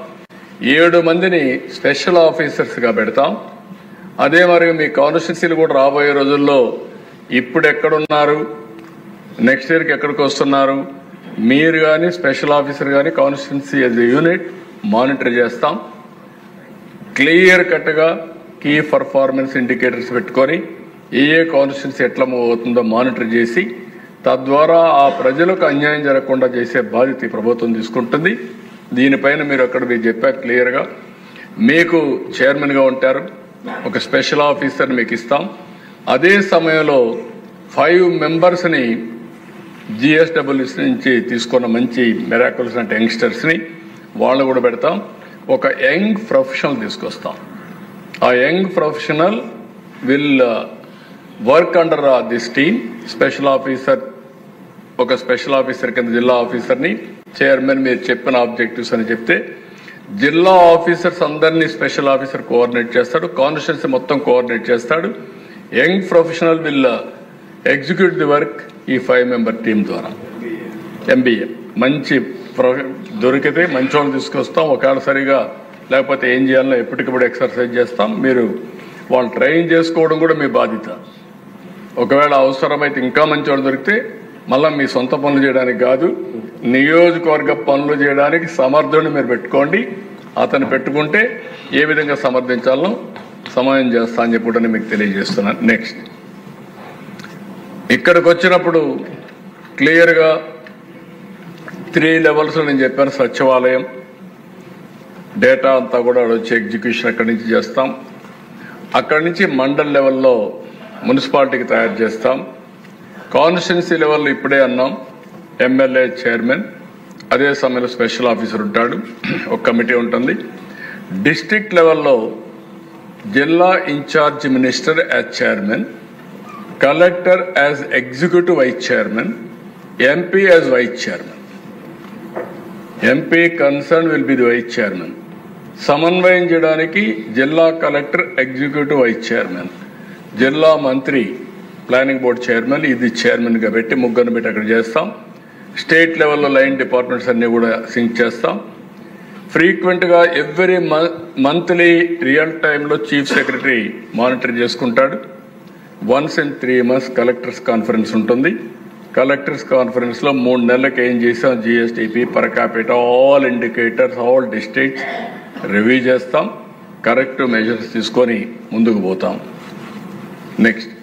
7 మందిని స్పెషల్ ఆఫీసర్స్గా పెడతాం. అదే మరి మీ కాన్స్టిట్యున్సీలు కూడా రాబోయే రోజుల్లో ఇప్పుడు ఎక్కడున్నారు, నెక్స్ట్ ఇయర్కి ఎక్కడికి వస్తున్నారు, మీరు కానీ స్పెషల్ ఆఫీసర్ కానీ constituency as a unit monitor చేస్తాం. క్లియర్ కట్గా కీ పర్ఫార్మెన్స్ ఇండికేటర్స్ పెట్టుకొని ఏ కాన్స్టిట్యున్సీ ఎట్లా మూవ్ అవుతుందో మానిటర్ చేసి తద్వారా ఆ ప్రజలకు అన్యాయం జరగకుండా చేసే బాధ్యత ప్రభుత్వం తీసుకుంటుంది. దీనిపైన మీరు అక్కడ మీరు చెప్పారు క్లియర్గా, మీకు చైర్మన్గా ఉంటారు, ఒక స్పెషల్ ఆఫీసర్ని మీకు ఇస్తాం. అదే సమయంలో 5 మెంబర్స్ని GSWS నుంచి తీసుకున్న మంచి మెరాకుల్స్ అంటే యంగ్స్టర్స్ని వాళ్ళు కూడా పెడతాం. ఒక యంగ్ ప్రొఫెషనల్ తీసుకొస్తాం. ఆ young professional will work under this team. Special officer, ఒక స్పెషల్ ఆఫీసర్ కింద జిల్లా ఆఫీసర్ని, చైర్మన్ మీరు చెప్పిన ఆబ్జెక్టివ్స్ అని చెప్తే జిల్లా ఆఫీసర్స్ అందరినీ స్పెషల్ ఆఫీసర్ కోఆర్డినేట్ చేస్తాడు, కాన్స్టిట్యున్సీ మొత్తం కోఆర్డినేట్ చేస్తాడు. Young professional will execute the work ఈ 5 మెంబర్ టీం ద్వారా. MBA మంచి దొరికితే మంచి వాళ్ళు తీసుకొస్తాం. ఒకవేళ సరిగా లేకపోతే ఏం చేయాలో ఎప్పటికప్పుడు ఎక్సర్సైజ్ చేస్తాం. మీరు వాళ్ళు ట్రైన్ చేసుకోవడం కూడా మీ బాధ్యత. ఒకవేళ అవసరమైతే ఇంకా మంచి వాళ్ళు దొరికితే మళ్ళీ మీ సొంత పనులు చేయడానికి కాదు, నియోజకవర్గ పనులు చేయడానికి సమర్థుడిని మీరు పెట్టుకోండి. అతను పెట్టుకుంటే ఏ విధంగా సమర్థించాలో సమయం చేస్తా అని చెప్పి మీకు తెలియజేస్తున్నాను. నెక్స్ట్ ఇక్కడికి వచ్చినప్పుడు క్లియర్గా 3 లెవెల్స్ నేను చెప్పాను. సచివాలయం, డేటా అంతా కూడా వచ్చి ఎగ్జిక్యూషన్ అక్కడి నుంచి చేస్తాం. అక్కడి నుంచి మండల్ లెవెల్లో మున్సిపాలిటీకి తయారు చేస్తాం. కాన్స్టిట్యున్సీ లెవెల్లో ఇప్పుడే అన్నాం, ఎమ్మెల్యే చైర్మన్, అదే సమయంలో స్పెషల్ ఆఫీసర్ ఉంటాడు, ఒక కమిటీ ఉంటుంది. డిస్ట్రిక్ట్ లెవెల్లో జిల్లా incharge minister as chairman, collector as executive vice chairman, MP as vice chairman. MP concerned will be the vice chairman. సమన్వయం చేయడానికి జిల్లా కలెక్టర్ ఎగ్జిక్యూటివ్ వైస్ చైర్మన్, జిల్లా మంత్రి ప్లానింగ్ బోర్డ్ చైర్మన్, ఇది చైర్మన్గా పెట్టి ముగ్గురిని పెట్టి అక్కడ చేస్తాం. స్టేట్ లెవెల్లో లైన్ డిపార్ట్మెంట్స్ అన్నీ కూడా సింక్ చేస్తాం. ఫ్రీక్వెంట్గా ఎవ్రీ మంత్లీ రియల్ టైంలో చీఫ్ సెక్రటరీ మానిటర్ చేసుకుంటాడు. Once in 3 months collectors conference ఉంటుంది. కలెక్టర్స్ కాన్ఫరెన్స్లో 3 నెలలకు ఏం చేసాం, GSDP, per capita, all indicators, all districts review చేస్తాం. కరెక్ట్ మెజర్స్ తీసుకొని ముందుకు పోతాం. నెక్స్ట్,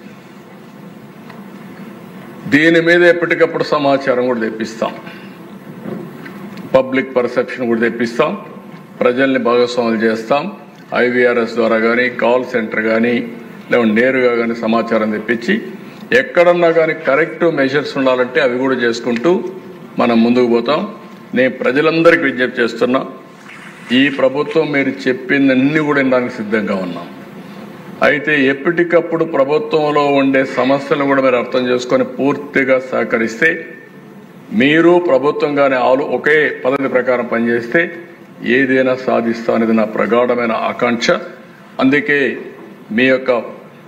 దీని మీద ఎప్పటికప్పుడు సమాచారం కూడా తెప్పిస్తాం, పబ్లిక్ పర్సెప్షన్ కూడా తెప్పిస్తాం, ప్రజల్ని భాగస్వాములు చేస్తాం. IVRS ద్వారా కానీ, కాల్ సెంటర్ కానీ, లేకుంటే నేరుగా కానీ సమాచారం తెప్పించి ఎక్కడన్నా కానీ కరెక్ట్ మెజర్స్ ఉండాలంటే అవి కూడా చేసుకుంటూ మనం ముందుకు పోతాం. నేను ప్రజలందరికీ విజ్ఞప్తి చేస్తున్నా, ఈ ప్రభుత్వం మీరు చెప్పిందన్నీ కూడా వినడానికి సిద్ధంగా ఉన్నాం. అయితే ఎప్పటికప్పుడు ప్రభుత్వంలో ఉండే సమస్యలను కూడా మీరు అర్థం చేసుకొని పూర్తిగా సహకరిస్తే, మీరు ప్రభుత్వంగానే ఒకే పద్ధతి ప్రకారం పనిచేస్తే ఏదైనా సాధిస్తా అనేది నా ప్రగాఢమైన ఆకాంక్ష. అందుకే మీ యొక్క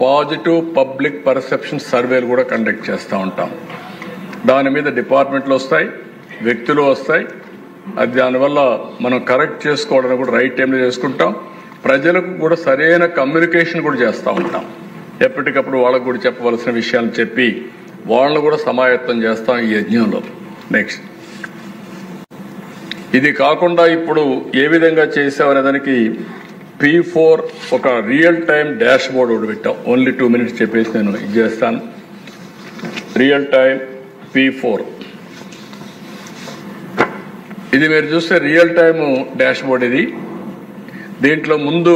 పాజిటివ్ పబ్లిక్ పర్సెప్షన్ సర్వేలు కూడా కండక్ట్ చేస్తూ ఉంటాం. దాని మీద డిపార్ట్మెంట్లు వస్తాయి, వ్యక్తులు వస్తాయి. అది దానివల్ల మనం కరెక్ట్ చేసుకోవడానికి కూడా రైట్ టైంలో చేసుకుంటాం. ప్రజలకు కూడా సరైన కమ్యూనికేషన్ కూడా చేస్తూ ఉంటాం. ఎప్పటికప్పుడు వాళ్ళకు కూడా చెప్పవలసిన విషయాలు చెప్పి వాళ్ళను కూడా సమాయత్తం చేస్తాం ఈ యజ్ఞంలో. నెక్స్ట్, ఇది కాకుండా ఇప్పుడు ఏ విధంగా చేసామనే దానికి P4 ఒక రియల్ టైం డాష్ బోర్డ్ ఒకటి పెట్టాం. ఓన్లీ 2 minutes చెప్పేసి నేను ఇది చేస్తాను. రియల్ టైం P4 ఇది మీరు చూస్తే రియల్ టైం డాష్ బోర్డ్ ఇది. దీంట్లో ముందు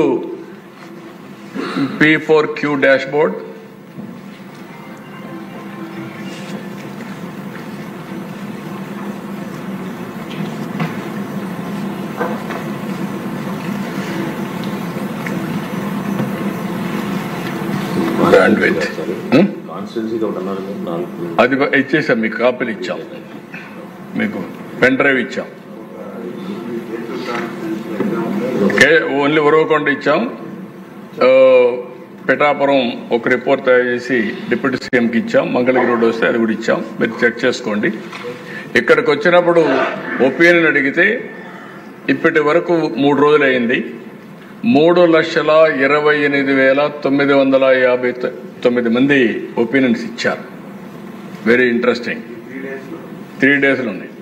P4Q డాష్ బోర్డ్, అది ఇచ్చేసాం, మీకు కాపీలు ఇచ్చాం, మీకు పెన్ డ్రైవ్ ఇచ్చాం, ఓన్లీ ఉరవకొండ ఇచ్చాం. పిఠాపురం ఒక రిపోర్ట్ తయారు చేసి డిప్యూటీ సీఎంకి ఇచ్చాం. మంగళగిరి రోడ్ వస్తే అది కూడా ఇచ్చాం, మీరు చెక్ చేసుకోండి. ఇక్కడికి వచ్చినప్పుడు ఒపీనియన్ అడిగితే ఇప్పటి వరకు 3 రోజులు అయింది. 3,28,959 మంది ఒపీనియన్స్ ఇచ్చారు. Very interesting. 3 daysలో ఉన్నాయి.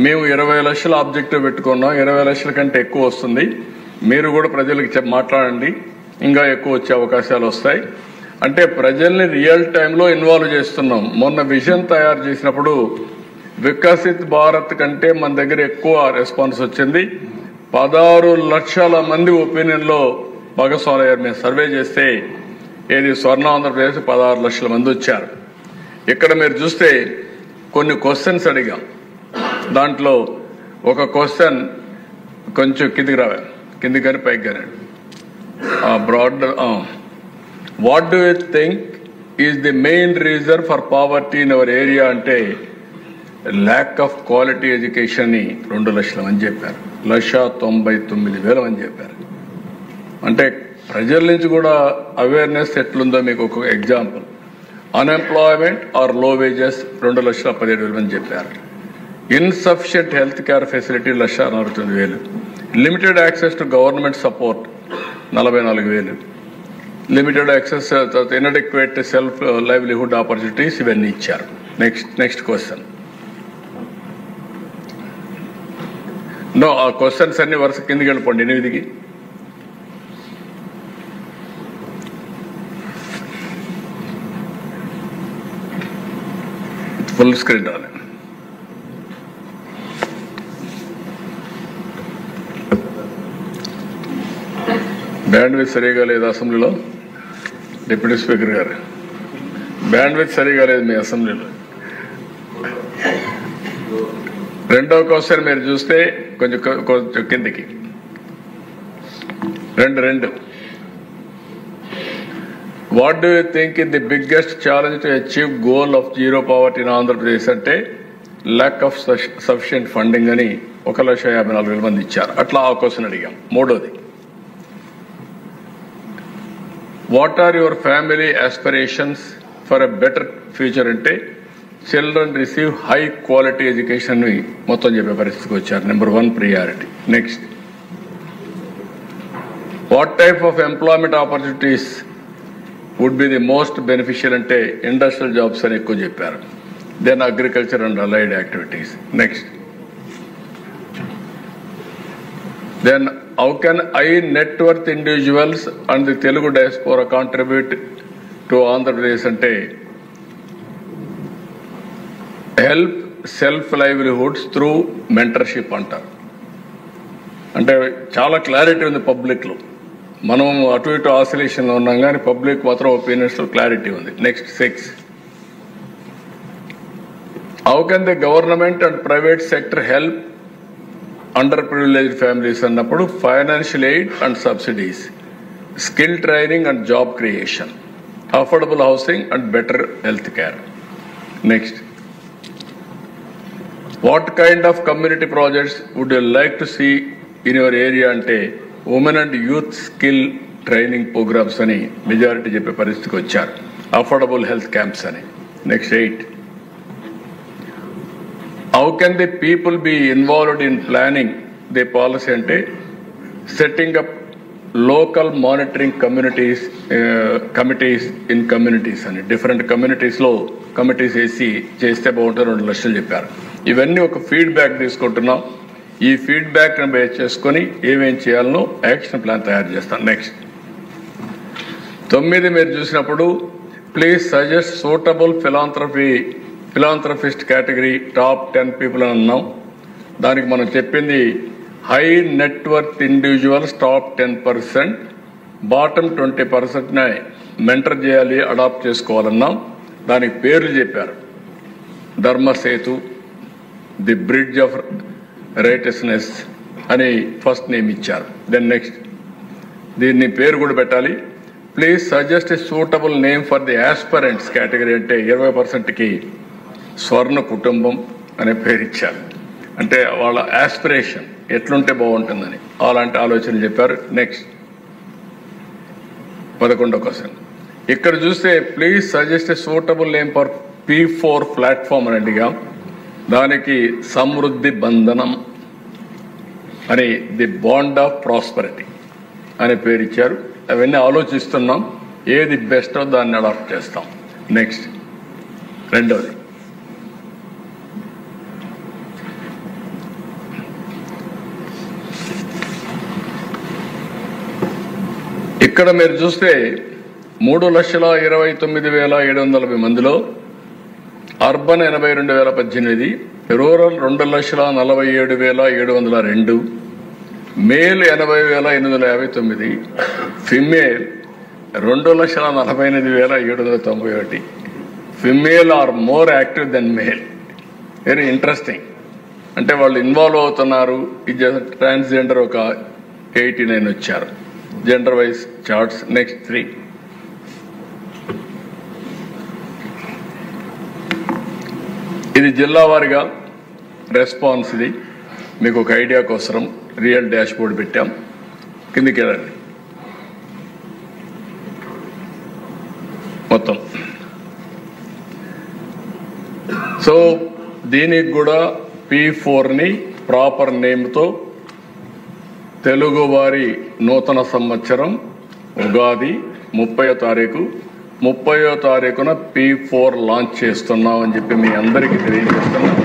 మేము 20 లక్షల ఆబ్జెక్టివ్ పెట్టుకున్నాం. 20 లక్షల కంటే ఎక్కువ వస్తుంది. మీరు కూడా ప్రజలకు మాట్లాడండి, ఇంకా ఎక్కువ వచ్చే అవకాశాలు వస్తాయి. అంటే ప్రజల్ని రియల్ టైంలో ఇన్వాల్వ్ చేస్తున్నాం. మొన్న విజన్ తయారు చేసినప్పుడు వికసిత్ భారత్ కంటే మన దగ్గర ఎక్కువ రెస్పాన్స్ వచ్చింది. 16 లక్షల మంది ఒపీనియన్లో భాగస్వామ్యం. మేము సర్వే చేస్తే ఏది స్వర్ణ ఆంధ్రప్రదేశ్ 16 లక్షల మంది వచ్చారు. ఇక్కడ మీరు చూస్తే కొన్ని క్వశ్చన్స్ అడిగాం. దాంట్లో ఒక క్వశ్చన్ కొంచెం కిందికి రావాలి, కిందికి కానీ పైకి కానీ, broad what do you think is the main reason for poverty in our area అంటే ల్యాక్ ఆఫ్ క్వాలిటీ ఎడ్యుకేషన్ ని 2 లక్షల మంది చెప్పారు. 1,99,000 మంది చెప్పారు. అంటే ప్రజల నుంచి కూడా అవేర్నెస్ ఎట్లుందో మీకు ఒక example. Unemployment or low wages 2,17,000 మంది చెప్పారు. Insufficient health care facility 1,69,000. Limited access to government support 44,000. Limited access, inadequate self livelihood opportunities ఇవన్నీ ఇచ్చారు. Next question. నో, ఆ క్వశ్చన్స్ అన్ని వరుస కిందికి వెళ్ళిపోండి. 8కి ఫుల్ స్క్రీన్ రాలే. బ్యాండ్విడ్త్ సరిగా లేదు అసెంబ్లీలో. డిప్యూటీ స్పీకర్ గారు, బ్యాండ్విడ్త్ సరిగా లేదు మీ అసెంబ్లీలో. రెండవ క్వశ్చన్ మీరు చూస్తే కొంచెం కిందికి రెండు. What do you think in the biggest challenge to achieve goal of zero poverty in Andhra Pradesh అంటే ల్యాక్ ఆఫ్ సఫిషియెంట్ ఫండింగ్ అని 1,54,000 మంది ఇచ్చారు. అట్లా ఆ క్వశ్చన్ అడిగాం. మూడోది, what are your family aspirations for a better future అంటే children receive high quality education ని మొత్తం చెప్పే పరిస్థితికి వచ్చారు. Number 1 priority. Next, what type of employment opportunities would be the most beneficial అంటే ఇండస్ట్రియల్ జాబ్స్ అని ఎక్కువ చెప్పారు. Then agriculture and allied activities. Next, then how can I net worth individuals and the Telugu diaspora contribute to Andhra Pradesh అంటే help self livelihoods through mentorship అంటారు. అంటే చాలా clarity ఉంది పబ్లిక్లో. మనం అటు ఇటు ఆసిలేషన్లో ఉన్నాం కానీ పబ్లిక్ మాత్రం ఒపీనియన్స్లో క్లారిటీ ఉంది. Next 6, how can the government and private sector help underprivileged families అన్నప్పుడు financial aid and subsidies, skill training and job creation, affordable housing and better health care. Next, what kind of community projects would you like to see in your area అంటే women and youth skill training programmes అని majority చెప్పే పరిస్థితికి వచ్చారు. Affordable health camps అని. Next 8, how can the people be involved in planning the policy అంటే setting up local monitoring committees in communities అని different కమ్యూనిటీస్లో committees వేసి చేస్తే బాగుంటుంది. 2 లక్షలు చెప్పారు. ఇవన్నీ ఒక ఫీడ్బ్యాక్ తీసుకుంటున్నాం. ఈ ఫీడ్బ్యాక్ బేస్ చేసుకొని ఏమేం చేయాలనో యాక్షన్ ప్లాన్ తయారు చేస్తాం. నెక్స్ట్ 9 మీరు చూసినప్పుడు please suggest suitable philanthropist category top 10 people అని అన్నాం. దానికి మనం చెప్పింది high net worth individuals top 10%, bottom 20% mentor చేయాలి, అడాప్ట్ చేసుకోవాలన్నాం. దానికి పేర్లు చెప్పారు. Dharmasetu, the bridge of righteousness అని ఫస్ట్ నేమ్ ఇచ్చారు. దెన్ నెక్స్ట్, దీన్ని పేరు కూడా పెట్టాలి. Please suggest a suitable name for the aspirants category అంటే 20%కి స్వర్ణ కుటుంబం అనే పేరు ఇచ్చారు. అంటే వాళ్ళ ఆస్పిరేషన్ ఎట్లుంటే బాగుంటుందని అలాంటి ఆలోచనలు చెప్పారు. నెక్స్ట్ 11వ క్వశ్చన్ ఇక్కడ చూస్తే please suggest a suitable name for P4 platform అని అడిగాం. దానికి సమృద్ధి బంధనం అని ది బాండ్ ఆఫ్ ప్రాస్పరిటీ అనే పేరు ఇచ్చారు. అవన్నీ ఆలోచిస్తున్నాం, ఏది బెస్టో దాన్ని అడాప్ట్ చేస్తాం. నెక్స్ట్ 2వది, ఇక్కడ మీరు చూస్తే 3,29,780 మందిలో urban 82,018, rural 2,47,702, male 80,859, female 2,48,791. Female are more active than male. Very interesting. అంటే వాళ్ళు ఇన్వాల్వ్ అవుతున్నారు. ఇది ట్రాన్స్జెండర్ ఒక 89 వచ్చారు. Gender wise charts. నెక్స్ట్ 3, ఇది జిల్లా వారీగా రెస్పాన్స్. ఇది మీకు ఒక ఐడియా కోసం రియల్ డాష్ బోర్డ్ పెట్టాం. కిందికి వెళ్ళండి. మొత్తం సో దీనికి కూడా P4ని ప్రాపర్ నేమ్తో తెలుగువారి నూతన సంవత్సరం ఉగాది 30వ తారీఖు 30వ తారీఖున P4 లాంచ్ చేస్తున్నాం అని చెప్పి మీ అందరికీ తెలియజేస్తున్నాం.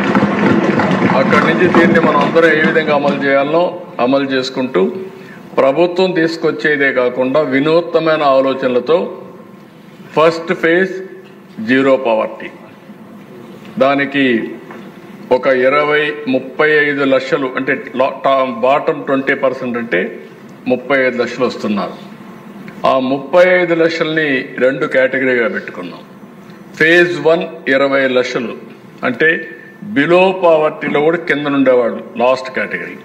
అక్కడి నుంచి దీన్ని మనం అందరం ఏ విధంగా అమలు చేయాలో అమలు చేసుకుంటూ ప్రభుత్వం తీసుకొచ్చేదే కాకుండా వినూత్నమైన ఆలోచనలతో ఫస్ట్ ఫేజ్ జీరో పావర్టీ, దానికి ఒక 35 లక్షలు అంటే బాటమ్ 20% అంటే 35 లక్షలు వస్తున్నారు. ఆ 35 లక్షల్ని 2 కేటగిరీగా పెట్టుకున్నాం. ఫేజ్ 1 20 లక్షలు, అంటే బిలో పావర్టీలో కూడా కింద ఉండేవాళ్ళు లాస్ట్ కేటగిరీ.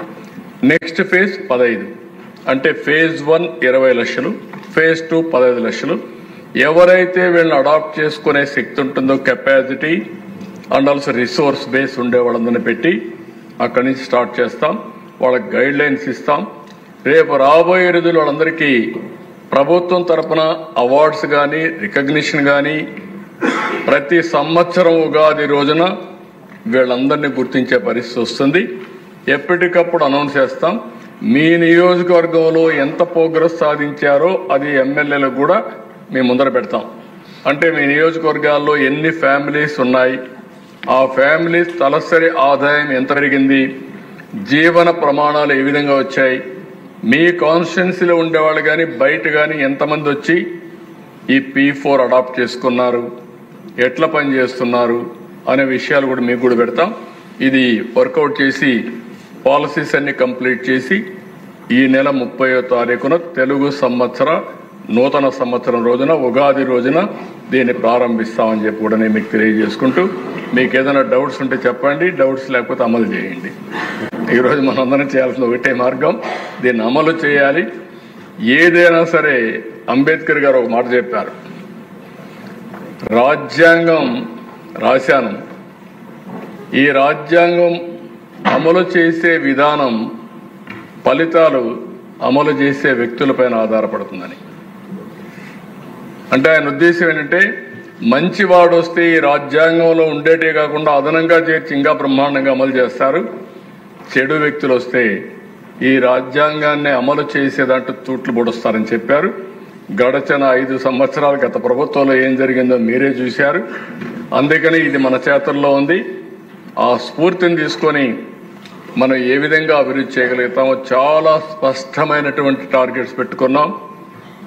నెక్స్ట్ ఫేజ్ 15, అంటే ఫేజ్ 1 20 లక్షలు, ఫేజ్ 2 15 లక్షలు. ఎవరైతే వీళ్ళని అడాప్ట్ చేసుకునే శక్తి ఉంటుందో, capacity and also resource base ఉండే వాళ్ళందరినీ పెట్టి అక్కడి నుంచి స్టార్ట్ చేస్తాం. వాళ్ళకి గైడ్ లైన్స్ ఇస్తాం. రేపు రాబోయే రోజులు వాళ్ళందరికీ ప్రభుత్వం తరఫున అవార్డ్స్ కానీ రికగ్నిషన్ కానీ ప్రతి సంవత్సరం ఉగాది రోజున వీళ్ళందరినీ గుర్తించే పరిస్థితి వస్తుంది. ఎప్పటికప్పుడు అనౌన్స్ చేస్తాం. మీ నియోజకవర్గంలో ఎంత ప్రోగ్రెస్ సాధించారో అది ఎమ్మెల్యేలకు కూడా మేము ముందర పెడతాం. అంటే మీ నియోజకవర్గాల్లో ఎన్ని ఫ్యామిలీస్ ఉన్నాయి, ఆ ఫ్యామిలీస్ తలసరి ఆదాయం ఎంత పెరిగింది, జీవన ప్రమాణాలు ఏ విధంగా వచ్చాయి, మీ కాన్స్టిట్యున్సీలో ఉండేవాళ్ళు కానీ బయట కానీ ఎంతమంది వచ్చి ఈ P4 అడాప్ట్ చేసుకున్నారు, ఎట్లా పని చేస్తున్నారు అనే విషయాలు కూడా మీకు కూడా పెడతాం. ఇది వర్కౌట్ చేసి పాలసీస్ అన్ని కంప్లీట్ చేసి ఈ నెల 30వ తారీఖున తెలుగు సంవత్సర నూతన సంవత్సరం రోజున ఉగాది రోజున దీన్ని ప్రారంభిస్తామని చెప్పి కూడా నేను మీకు తెలియజేసుకుంటూ, మీకు ఏదైనా డౌట్స్ ఉంటే చెప్పండి, డౌట్స్ లేకపోతే అమలు చేయండి. ఈరోజు మనందరం చేయాల్సిన ఒకటే మార్గం, దీన్ని అమలు చేయాలి. ఏదైనా సరే అంబేద్కర్ గారు ఒక మాట చెప్పారు, రాజ్యాంగం రాశాను, ఈ రాజ్యాంగం అమలు చేసే విధానం ఫలితాలు అమలు చేసే వ్యక్తులపైన ఆధారపడుతుందని. అంటే ఆయన ఉద్దేశం ఏంటంటే, మంచివాడు వస్తే ఈ రాజ్యాంగంలో ఉండేటే కాకుండా అదనంగా చేర్చి ఇంకా బ్రహ్మాండంగా అమలు చేస్తారు. చెడు వ్యక్తులు వస్తే ఈ రాజ్యాంగాన్ని అమలు చేసేదంటూ తూట్లు పొడుస్తారని చెప్పారు. గడచిన 5 సంవత్సరాలు గత ప్రభుత్వంలో ఏం జరిగిందో మీరే చూశారు. అందుకని ఇది మన చేతుల్లో ఉంది. ఆ స్ఫూర్తిని తీసుకొని మనం ఏ విధంగా అభివృద్ధి చేయగలుగుతామో చాలా స్పష్టమైనటువంటి టార్గెట్స్ పెట్టుకున్నాం.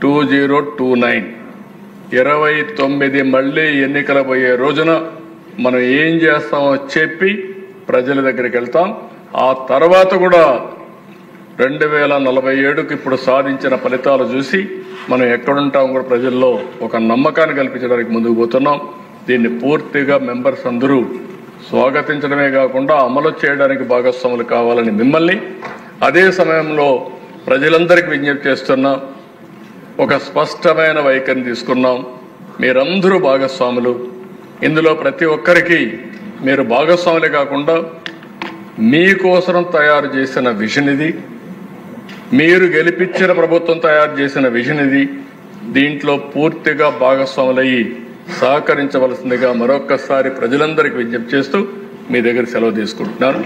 2029 29 మళ్ళీ ఎన్నికల పోయే రోజున మనం ఏం చేస్తామో చెప్పి ప్రజల దగ్గరికి వెళ్తాం. ఆ తర్వాత కూడా 2047కు ఇప్పుడు సాధించిన ఫలితాలు చూసి మనం ఎక్కడుంటాం కూడా ప్రజల్లో ఒక నమ్మకాన్ని కల్పించడానికి ముందుకు పోతున్నాం. దీన్ని పూర్తిగా మెంబర్స్ అందరూ స్వాగతించడమే కాకుండా అమలు చేయడానికి భాగస్వాములు కావాలని మిమ్మల్ని, అదే సమయంలో ప్రజలందరికీ విజ్ఞప్తి చేస్తున్నాం. ఒక స్పష్టమైన వైఖరిని తీసుకున్నాం. మీరందరూ భాగస్వాములు. ఇందులో ప్రతి ఒక్కరికి మీరు భాగస్వాములే కాకుండా మీకోసం తయారు చేసిన విజన్ ఇది, మీరు గెలిపించిన ప్రభుత్వం తయారు చేసిన విజన్ ఇది. దీంట్లో పూర్తిగా భాగస్వాములయ్యి సహకరించవలసిందిగా మరొక్కసారి ప్రజలందరికీ విజ్ఞప్తి చేస్తూ మీ దగ్గర సెలవు తీసుకుంటున్నాను.